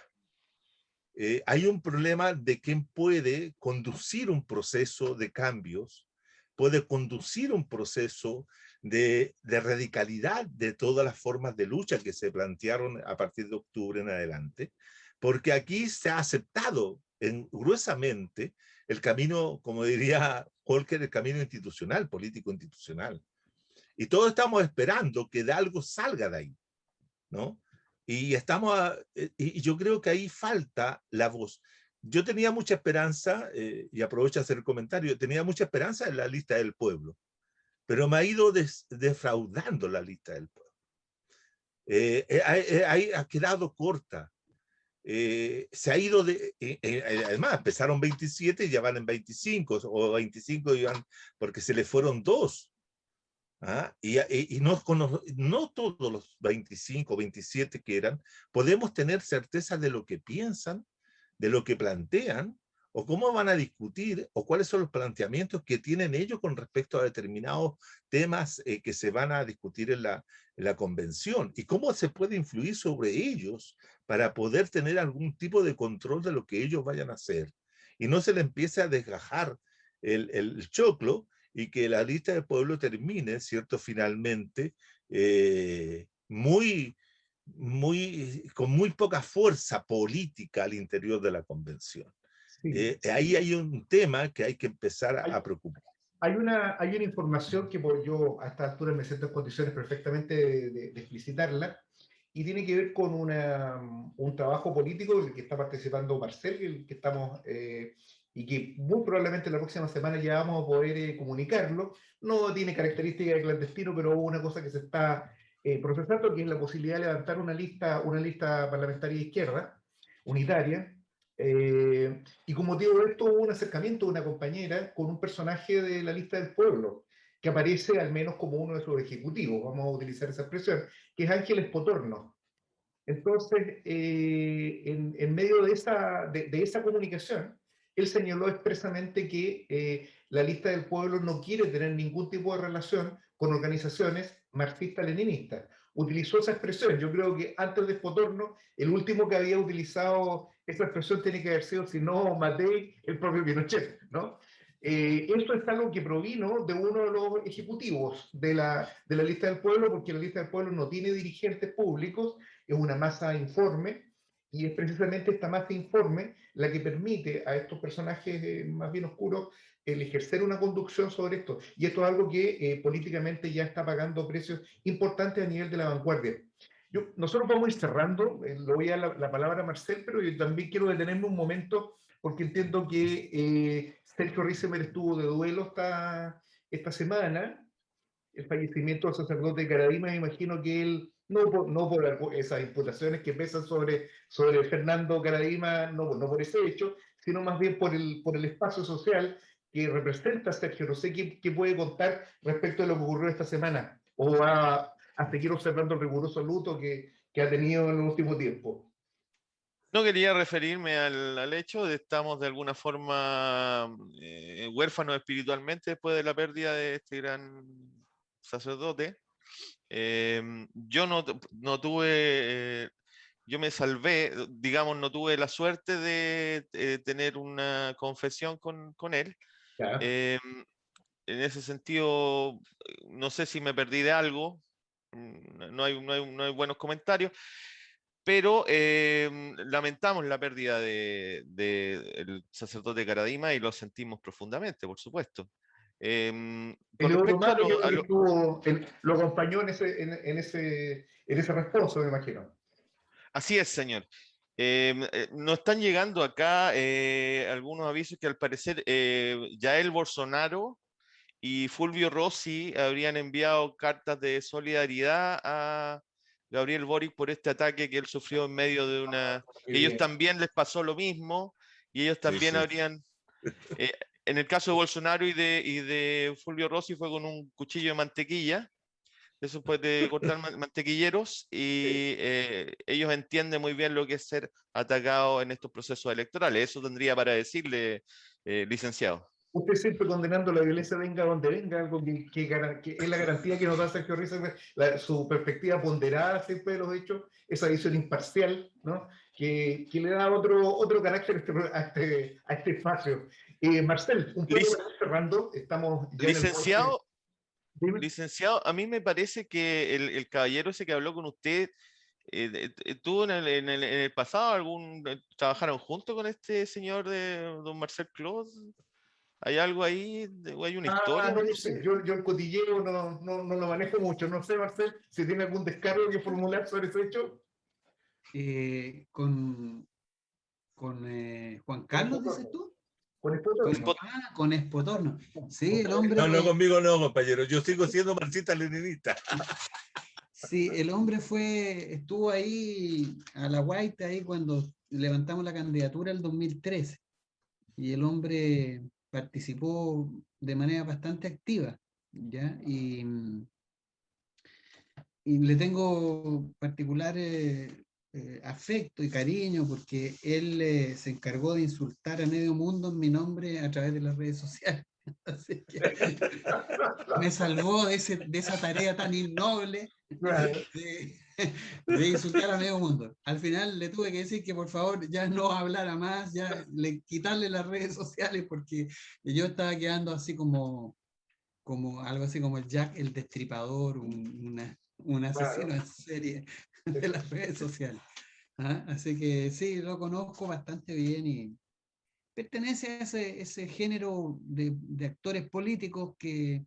Hay un problema de quién puede conducir un proceso de cambios, puede conducir un proceso de radicalidad de todas las formas de lucha que se plantearon a partir de octubre en adelante, porque aquí se ha aceptado gruesamente el camino, como diría Holker, el camino institucional, político institucional. Y todos estamos esperando que de algo salga de ahí, ¿no? Y yo creo que ahí falta la voz. Yo tenía mucha esperanza, y aprovecho a hacer el comentario, tenía mucha esperanza en la lista del pueblo, pero me ha ido defraudando la lista del pueblo. Ha quedado corta. Se ha ido además empezaron 27 y ya van en 25, o 25 iban porque se le fueron 2. ¿Ah? Y no todos los 25, 27 que eran, podemos tener certeza de lo que piensan, de lo que plantean, o cómo van a discutir, o cuáles son los planteamientos que tienen ellos con respecto a determinados temas que se van a discutir en la convención, y cómo se puede influir sobre ellos para poder tener algún tipo de control de lo que ellos vayan a hacer, y no se le empiece a desgajar el choclo, y que la lista del pueblo termine, ¿cierto?, finalmente, con muy poca fuerza política al interior de la convención. Sí. Ahí hay un tema que hay que empezar a preocupar. Hay una información que yo a esta altura me siento en condiciones perfectamente de explicitarla, y tiene que ver con un trabajo político en el que está participando Marcel, el que estamos... y que muy probablemente la próxima semana ya vamos a poder comunicarlo. No tiene características de clandestino, pero hubo una cosa que se está procesando, que es la posibilidad de levantar una lista parlamentaria de izquierda, unitaria, y como motivo de esto hubo un acercamiento de una compañera con un personaje de la lista del pueblo, que aparece al menos como uno de sus ejecutivos, vamos a utilizar esa expresión, que es Ángeles Potorno. Entonces, en medio de esa comunicación, él señaló expresamente que la lista del pueblo no quiere tener ningún tipo de relación con organizaciones marxistas-leninistas. Utilizó esa expresión. Yo creo que antes de Potorno, el último que había utilizado esa expresión tiene que haber sido, si no Matei, el propio Pinochet, ¿no? Esto es algo que provino de uno de los ejecutivos de la lista del pueblo, porque la lista del pueblo no tiene dirigentes públicos, es una masa informe, y es precisamente esta masa informe la que permite a estos personajes más bien oscuros el ejercer una conducción sobre esto. Y esto es algo que políticamente ya está pagando precios importantes a nivel de la vanguardia. Nosotros vamos a ir cerrando, le voy a dar la palabra a Marcel, pero yo también quiero detenerme un momento porque entiendo que Sergio Risemer estuvo de duelo esta semana. El fallecimiento del sacerdote de Caradima, me imagino que él, no por esas imputaciones que pesan sobre Fernando Caradima, no por ese hecho, sino más bien por el espacio social que representa Sergio. No sé qué puede contar respecto de lo que ocurrió esta semana, o va a seguir observando el riguroso luto que ha tenido en el último tiempo. No quería referirme al hecho de que estamos de alguna forma huérfanos espiritualmente después de la pérdida de este gran sacerdote. Yo no tuve, yo me salvé, digamos, no tuve la suerte de tener una confesión con él. En ese sentido, no sé si me perdí de algo, no hay buenos comentarios, pero lamentamos la pérdida del sacerdote Caradima y lo sentimos profundamente, por supuesto. El Euromar lo acompañó en ese responso, me imagino. Así es, señor. Nos están llegando acá algunos avisos que al parecer Jair Bolsonaro y Fulvio Rossi habrían enviado cartas de solidaridad a Gabriel Boric por este ataque que él sufrió en medio de una... Ellos también les pasó lo mismo y ellos también habrían... en el caso de Bolsonaro y de Fulvio Rossi fue con un cuchillo de mantequilla, eso puede cortar mantequilleros, y ellos entienden muy bien lo que es ser atacado en estos procesos electorales. Eso tendría para decirle, licenciado. Usted siempre condenando la violencia venga donde venga, algo que es la garantía que nos da Sergio Risemer, su perspectiva ponderada siempre de los hechos, esa visión imparcial, ¿no? que le da otro carácter a este espacio. Marcel, un poco cerrando, estamos ya licenciado, a mí me parece que el caballero ese que habló con usted ¿Tú en el pasado trabajaron junto con este señor de don Marcel Clos? ¿Hay algo ahí? ¿O hay una historia No de lo eso? sé, yo el cotilleo no lo manejo mucho, no sé, Marcel, si tiene algún descargo que formular sobre ese hecho. Con Juan Con Carlos, Espotorno. dices tú. Con Espotorno. Con Espotorno. Sí, el hombre, No, no conmigo no, compañero. Yo sigo siendo marxista-leninista. sí, el hombre estuvo ahí a la guaita ahí cuando levantamos la candidatura el 2013 y el hombre participó de manera bastante activa, ¿ya? Y le tengo particular afecto y cariño porque él se encargó de insultar a medio mundo en mi nombre a través de las redes sociales. Así que me salvó de esa tarea tan innoble de, de insultar a medio mundo. Al final le tuve que decir que por favor ya no hablara más, quitarle las redes sociales porque yo estaba quedando así como algo así como el Jack el Destripador, un asesino en serie de las redes sociales. ¿Ah? Así que sí, lo conozco bastante bien y pertenece a ese género de actores políticos que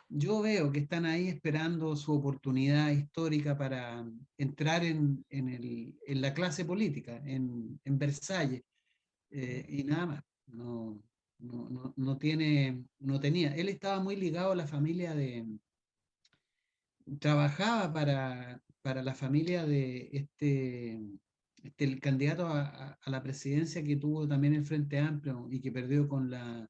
yo veo que están ahí esperando su oportunidad histórica para entrar en la clase política, en Versalles, y nada más. No tenía. Él estaba muy ligado a la familia trabajaba para la familia de el candidato a la presidencia que tuvo también el Frente Amplio y que perdió con la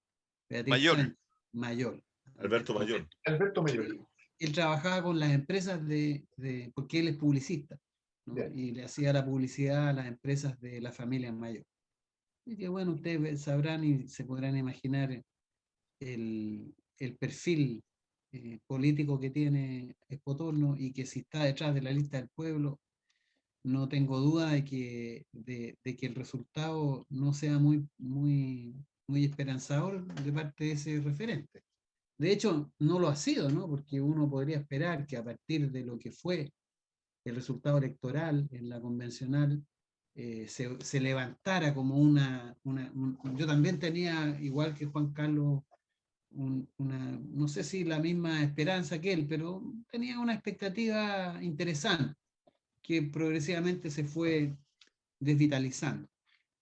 Beatriz Mayor. Sánchez, Mayor. Alberto Mayor. Alberto Mayor. Él trabajaba con las empresas porque él es publicista, ¿no? Yeah. Y le hacía la publicidad a las empresas de la familia Mayor. Y que bueno, ustedes sabrán y se podrán imaginar el perfil político que tiene Espotorno y que si está detrás de la lista del pueblo, no tengo duda de que el resultado no sea muy esperanzador de parte de ese referente. De hecho, no lo ha sido, ¿no? Porque uno podría esperar que a partir de lo que fue el resultado electoral en la convencional, se levantara como yo también tenía, igual que Juan Carlos, no sé si la misma esperanza que él, pero tenía una expectativa interesante que progresivamente se fue desvitalizando.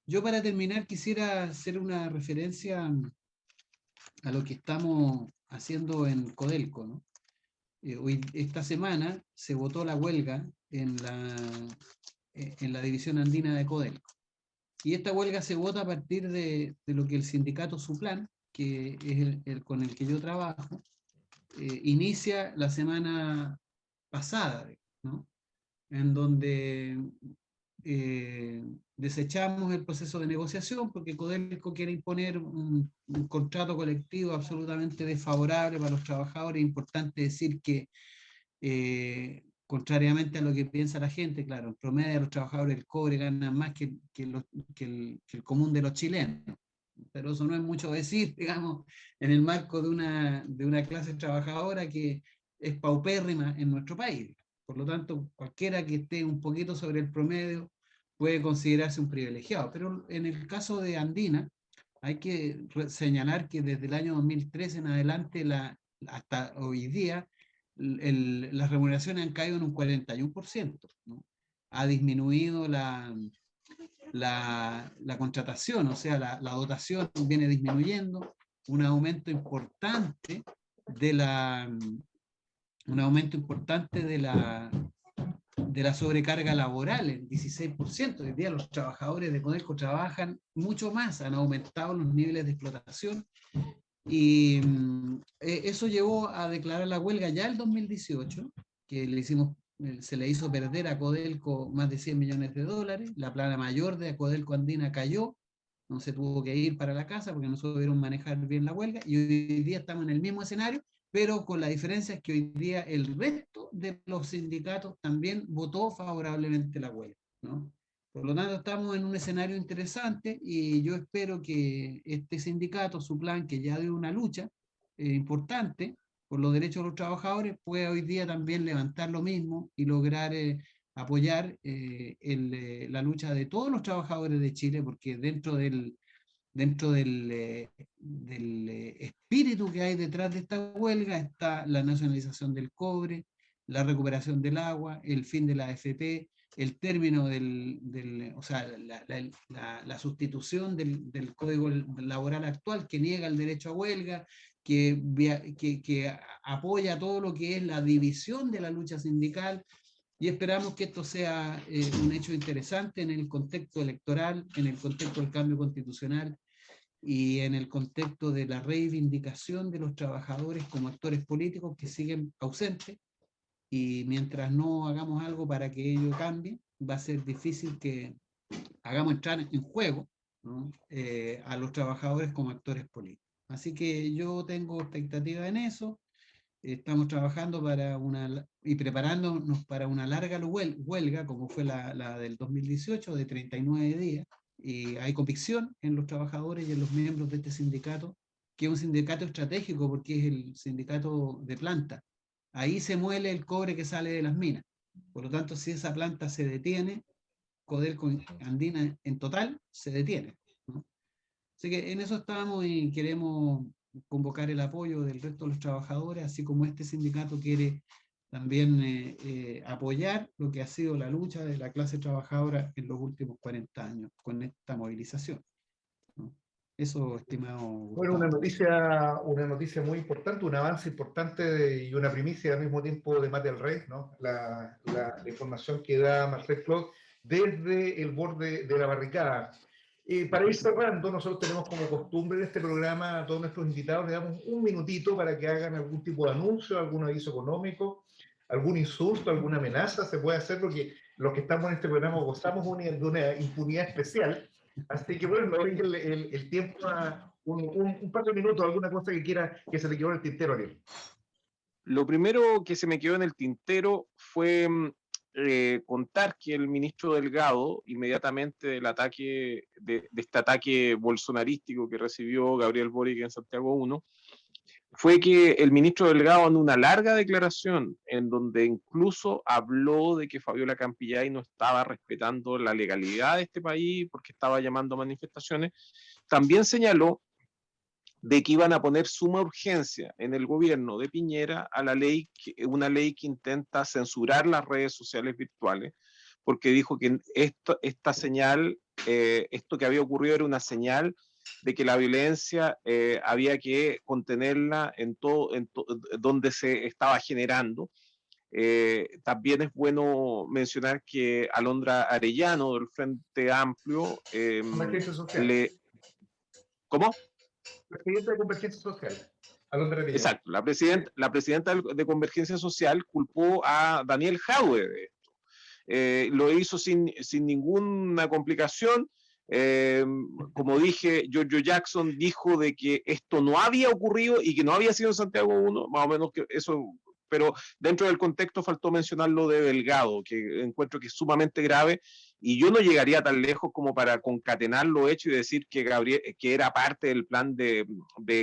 Yo para terminar quisiera hacer una referencia a lo que estamos haciendo en Codelco, ¿no? Esta semana se votó la huelga en la división andina de Codelco. Y esta huelga se vota a partir de lo que el sindicato Suplan, que es con el que yo trabajo, inicia la semana pasada, ¿no? En donde desechamos el proceso de negociación porque Codelco quiere imponer un contrato colectivo absolutamente desfavorable para los trabajadores. Es importante decir que, contrariamente a lo que piensa la gente, claro, en promedio los trabajadores del cobre ganan más que el común de los chilenos. Pero eso no es mucho decir, digamos, en el marco de una clase trabajadora que es paupérrima en nuestro país. Por lo tanto, cualquiera que esté un poquito sobre el promedio puede considerarse un privilegiado. Pero en el caso de Andina, hay que señalar que desde el año 2013 en adelante, hasta hoy día, las remuneraciones han caído en un 41%, ¿no? Ha disminuido la contratación, o sea, la dotación viene disminuyendo, un aumento importante de la sobrecarga laboral, el 16%. Hoy día los trabajadores de Codelco trabajan mucho más, han aumentado los niveles de explotación y eso llevó a declarar la huelga ya el 2018, que se le hizo perder a Codelco más de $100 millones. La plana mayor de Codelco Andina cayó, no se tuvo que ir para la casa porque no supieron manejar bien la huelga y hoy día estamos en el mismo escenario, pero con la diferencia es que hoy día el resto de los sindicatos también votó favorablemente la huelga, ¿no? Por lo tanto, estamos en un escenario interesante y yo espero que este sindicato, Suplan, que ya dio una lucha importante por los derechos de los trabajadores, pueda hoy día también levantar lo mismo y lograr apoyar la lucha de todos los trabajadores de Chile, porque dentro del espíritu que hay detrás de esta huelga está la nacionalización del cobre, la recuperación del agua, el fin de la AFP, el término o sea, la sustitución del código laboral actual que niega el derecho a huelga, que apoya todo lo que es la división de la lucha sindical, y esperamos que esto sea un hecho interesante en el contexto electoral, en el contexto del cambio constitucional y en el contexto de la reivindicación de los trabajadores como actores políticos que siguen ausentes, y mientras no hagamos algo para que ello cambie, va a ser difícil que hagamos entrar en juego, ¿no? A los trabajadores como actores políticos. Así que yo tengo expectativa en eso. Estamos trabajando y preparándonos para una larga huelga, como fue la del 2018, de 39 días. Y hay convicción en los trabajadores y en los miembros de este sindicato, que es un sindicato estratégico porque es el sindicato de planta. Ahí se muele el cobre que sale de las minas. Por lo tanto, si esa planta se detiene, Codelco Andina en total se detiene, ¿no? Así que en eso estamos y queremos convocar el apoyo del resto de los trabajadores, así como este sindicato quiere también apoyar lo que ha sido la lucha de la clase trabajadora en los últimos 40 años con esta movilización, ¿no? Eso, estimado Bueno, Gustavo. una noticia muy importante, un avance importante y una primicia al mismo tiempo de Mate del Rey, ¿no? La información que da Marcel Clos desde el borde de la barricada. Para ir cerrando, nosotros tenemos como costumbre en este programa a todos nuestros invitados, le damos un minutito para que hagan algún tipo de anuncio, algún aviso económico, algún insulto, alguna amenaza. Se puede hacer porque los que estamos en este programa gozamos de una impunidad especial. Así que bueno, doy el tiempo a un par de minutos, alguna cosa que quiera que se le quedó en el tintero, Ariel. Lo primero que se me quedó en el tintero fue contar que el ministro Delgado, inmediatamente de este ataque bolsonarístico que recibió Gabriel Boric en Santiago 1, fue que el ministro Delgado, en una larga declaración en donde incluso habló de que Fabiola Campillay no estaba respetando la legalidad de este país porque estaba llamando a manifestaciones, también señaló de que iban a poner suma urgencia en el gobierno de Piñera a una ley que intenta censurar las redes sociales virtuales, porque dijo que esta señal, esto que había ocurrido era una señal de que la violencia había que contenerla donde se estaba generando. También es bueno mencionar que Alondra Arellano, del Frente Amplio, ¿Cómo? Presidenta de Convergencia Social, Alondra Arellano. Exacto, la presidenta de Convergencia Social culpó a Daniel Jadwe de esto. Lo hizo sin ninguna complicación. Como dije, Giorgio Jackson dijo de que esto no había ocurrido y que no había sido en Santiago 1, más o menos que eso, pero dentro del contexto faltó mencionar lo de Delgado, que encuentro que es sumamente grave, y yo no llegaría tan lejos como para concatenar lo hecho y decir que era parte del plan de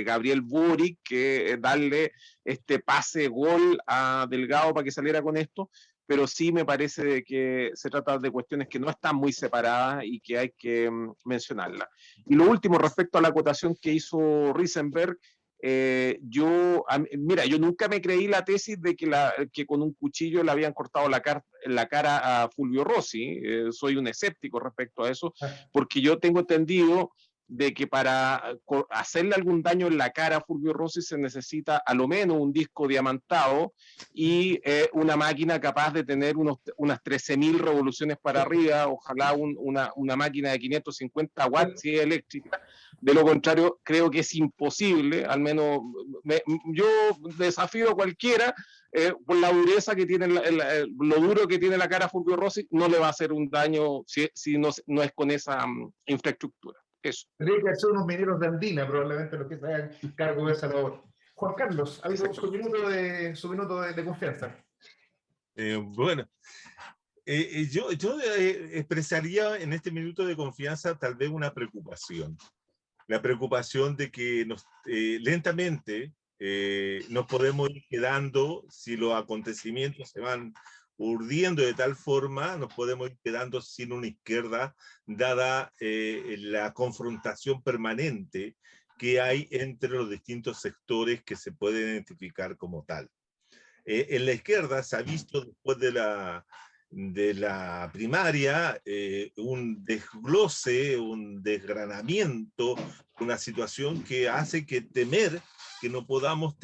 Gabriel Boric, que darle este pase gol a Delgado para que saliera con esto, pero sí me parece que se trata de cuestiones que no están muy separadas y que hay que mencionarlas. Y lo último, respecto a la acotación que hizo Risenberg, mira, yo nunca me creí la tesis de que con un cuchillo le habían cortado la cara a Fulvio Rossi. Soy un escéptico respecto a eso, porque yo tengo entendido de que para hacerle algún daño en la cara a Fulvio Rossi se necesita a lo menos un disco diamantado y una máquina capaz de tener unas 13.000 revoluciones para arriba, ojalá una máquina de 550 watts si es eléctrica. De lo contrario, creo que es imposible, al menos yo desafío a cualquiera, por la dureza que tiene, lo duro que tiene la cara Fulvio Rossi, no le va a hacer un daño si no es con esa infraestructura. Eso. Tendría que ser unos mineros de Andina, probablemente los que se hagan cargo de esa labor. Juan Carlos, su minuto de confianza. Bueno, yo expresaría en este minuto de confianza tal vez una preocupación. La preocupación de que lentamente nos podemos ir quedando si los acontecimientos se van urdiendo de tal forma, nos podemos ir quedando sin una izquierda, dada la confrontación permanente que hay entre los distintos sectores que se pueden identificar como tal. En la izquierda se ha visto después de la primaria un desglose, un desgranamiento, una situación que hace que temer que no podamos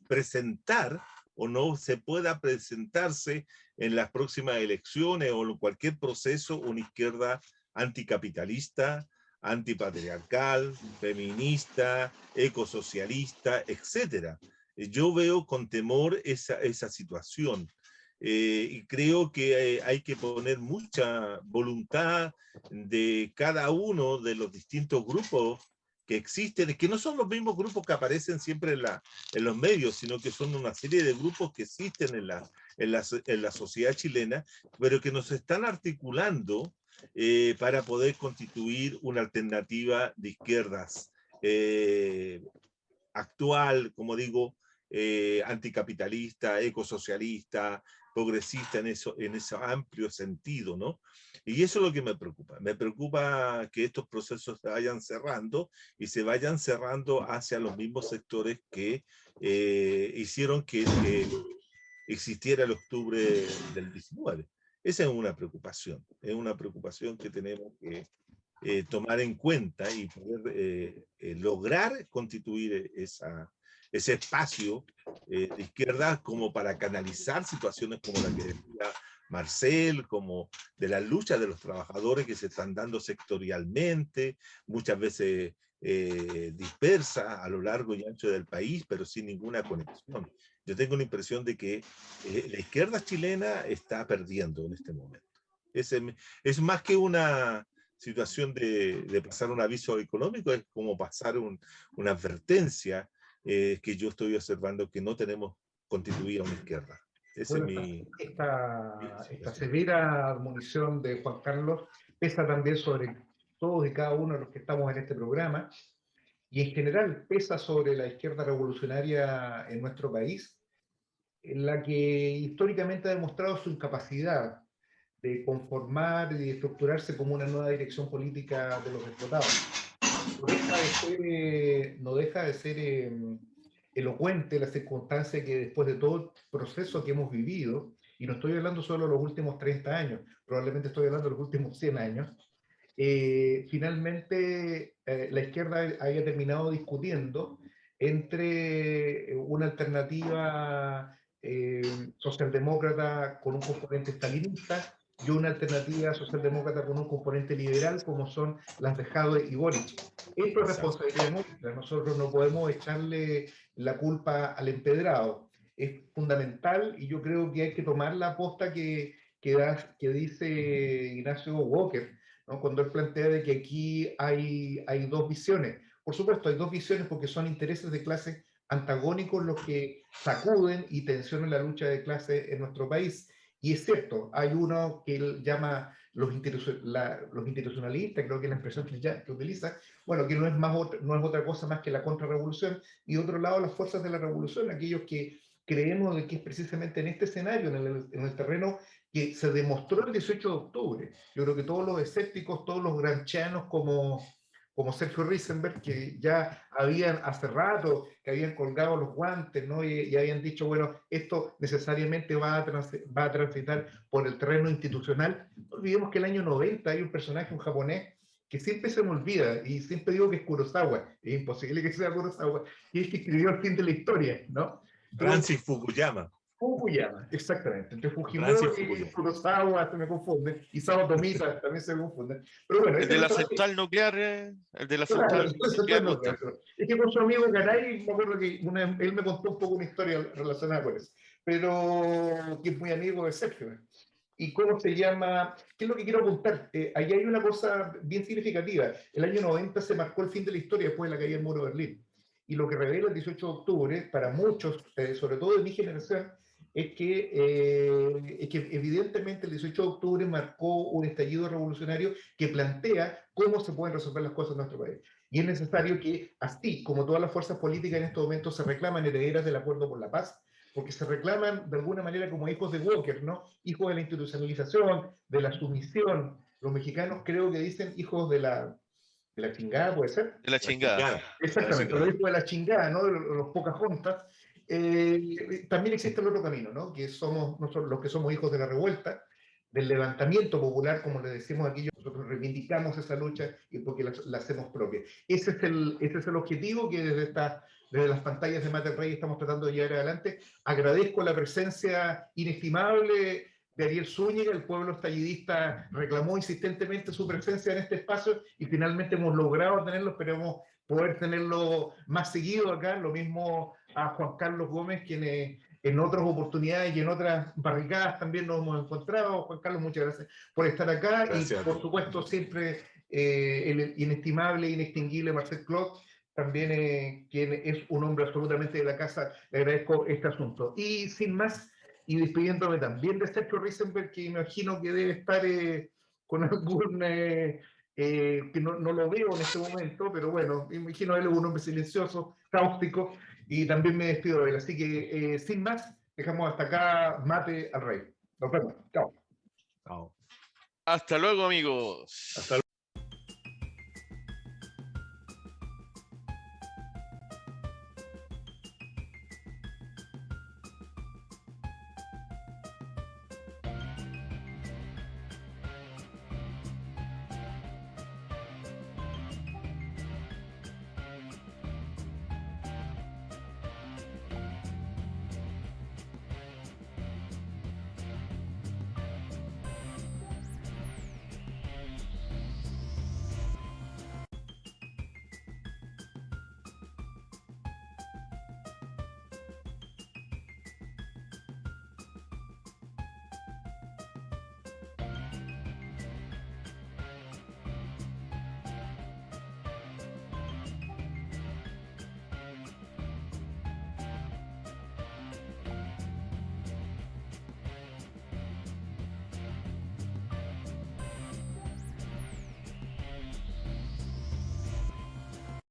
presentar o no se pueda presentarse en las próximas elecciones o en cualquier proceso una izquierda anticapitalista, antipatriarcal, feminista, ecosocialista, etcétera. Yo veo con temor esa situación y creo que hay que poner mucha voluntad de cada uno de los distintos grupos que existen, que no son los mismos grupos que aparecen siempre en los medios, sino que son una serie de grupos que existen en la sociedad chilena, pero que nos están articulando para poder constituir una alternativa de izquierdas actual, como digo, anticapitalista, ecosocialista, progresista en ese amplio sentido, ¿no? Y eso es lo que me preocupa. Me preocupa que estos procesos se vayan cerrando y se vayan cerrando hacia los mismos sectores que hicieron que existiera el octubre del 19. Esa es una preocupación que tenemos que tomar en cuenta y poder lograr constituir ese espacio de izquierda como para canalizar situaciones como la que decía Marcel, como de la lucha de los trabajadores que se están dando sectorialmente, muchas veces dispersas a lo largo y ancho del país, pero sin ninguna conexión. Yo tengo la impresión de que la izquierda chilena está perdiendo en este momento. Es más que una situación de pasar un aviso económico, es como pasar una advertencia que yo estoy observando que no tenemos constituida una izquierda. Bueno, esta severa admonición de Juan Carlos pesa también sobre todos y cada uno de los que estamos en este programa, y en general pesa sobre la izquierda revolucionaria en nuestro país, en la que históricamente ha demostrado su incapacidad de conformar y de estructurarse como una nueva dirección política de los explotados. No deja de ser elocuente la circunstancia que después de todo el proceso que hemos vivido, y no estoy hablando solo de los últimos 30 años, probablemente estoy hablando de los últimos 100 años, finalmente la izquierda haya terminado discutiendo entre una alternativa socialdemócrata con un componente stalinista y una alternativa socialdemócrata con un componente liberal, como son las de Jadwe y Boric. Esto es responsabilidad nuestra, nosotros no podemos echarle la culpa al empedrado. Es fundamental y yo creo que hay que tomar la aposta que dice Ignacio Walker, ¿no? Cuando él plantea de que aquí hay dos visiones. Por supuesto, hay dos visiones porque son intereses de clase antagónicos los que sacuden y tensionan la lucha de clase en nuestro país. Y es cierto, hay uno que él llama los institucionalistas, creo que es la expresión que utiliza, bueno, que no es otra cosa más que la contrarrevolución, y de otro lado las fuerzas de la revolución, aquellos que creemos de que es precisamente en este escenario, en el terreno que se demostró el 18 de octubre. Yo creo que todos los escépticos, todos los granchianos como Sergio Risenberg, que ya habían hace rato, que habían colgado los guantes, ¿no? Y habían dicho, bueno, esto necesariamente va a transitar por el terreno institucional. No olvidemos que el año 90 hay un personaje, un japonés, que siempre se me olvida, y siempre digo que es Kurosawa, es imposible que sea Kurosawa, y es que escribió el fin de la historia, ¿no? Francis Fukuyama. Fukuyama, exactamente. Entre Fujimori y Kurosawa se me confunden, y Sao Tomita también se me confunden. Pero bueno, el de la central nuclear, el de la central nuclear. Es que con su amigo Garay, me acuerdo que él me contó un poco una historia relacionada con eso, pero que es muy amigo de Sergio. ¿Y cómo se llama? ¿Qué es lo que quiero apuntar? Ahí hay una cosa bien significativa. El año 90 se marcó el fin de la historia después de la caída del muro de Berlín. Y lo que revela el 18 de octubre, para muchos, sobre todo de mi generación, es que evidentemente el 18 de octubre marcó un estallido revolucionario que plantea cómo se pueden resolver las cosas en nuestro país. Y es necesario que, así como todas las fuerzas políticas en estos momentos se reclaman herederas del Acuerdo por la Paz, porque se reclaman de alguna manera como hijos de Walker, ¿no? Hijos de la institucionalización, de la sumisión. Los mexicanos creo que dicen hijos de la chingada, ¿puede ser? De la chingada. Exactamente, los hijos de la chingada, ¿no? De los Pocahontas. También existe el otro camino, ¿no? Que somos nosotros, los que somos hijos de la revuelta, del levantamiento popular, como le decimos aquí, nosotros reivindicamos esa lucha y porque la hacemos propia. Ese es el objetivo que desde las pantallas de Mater Rey estamos tratando de llevar adelante. Agradezco la presencia inestimable de Ariel Zúñiga. El pueblo estallidista reclamó insistentemente su presencia en este espacio y finalmente hemos logrado tenerlo. Esperemos poder tenerlo más seguido acá. Lo mismo a Juan Carlos Gómez, quien en otras oportunidades y en otras barricadas también nos hemos encontrado. Juan Carlos, muchas gracias por estar acá. Gracias. Y por supuesto siempre el inestimable e inextinguible Marcel Clot, también quien es un hombre absolutamente de la casa. Le agradezco este asunto. Y sin más, y despidiéndome también de Sergio Risenberg, que imagino que debe estar con algún... que no lo veo en este momento, pero bueno, imagino él es un hombre silencioso, cáustico, y también me despido de él. Así que, sin más, dejamos hasta acá Mate al Rey. Nos vemos. Chao. Chao. Hasta luego, amigos. Hasta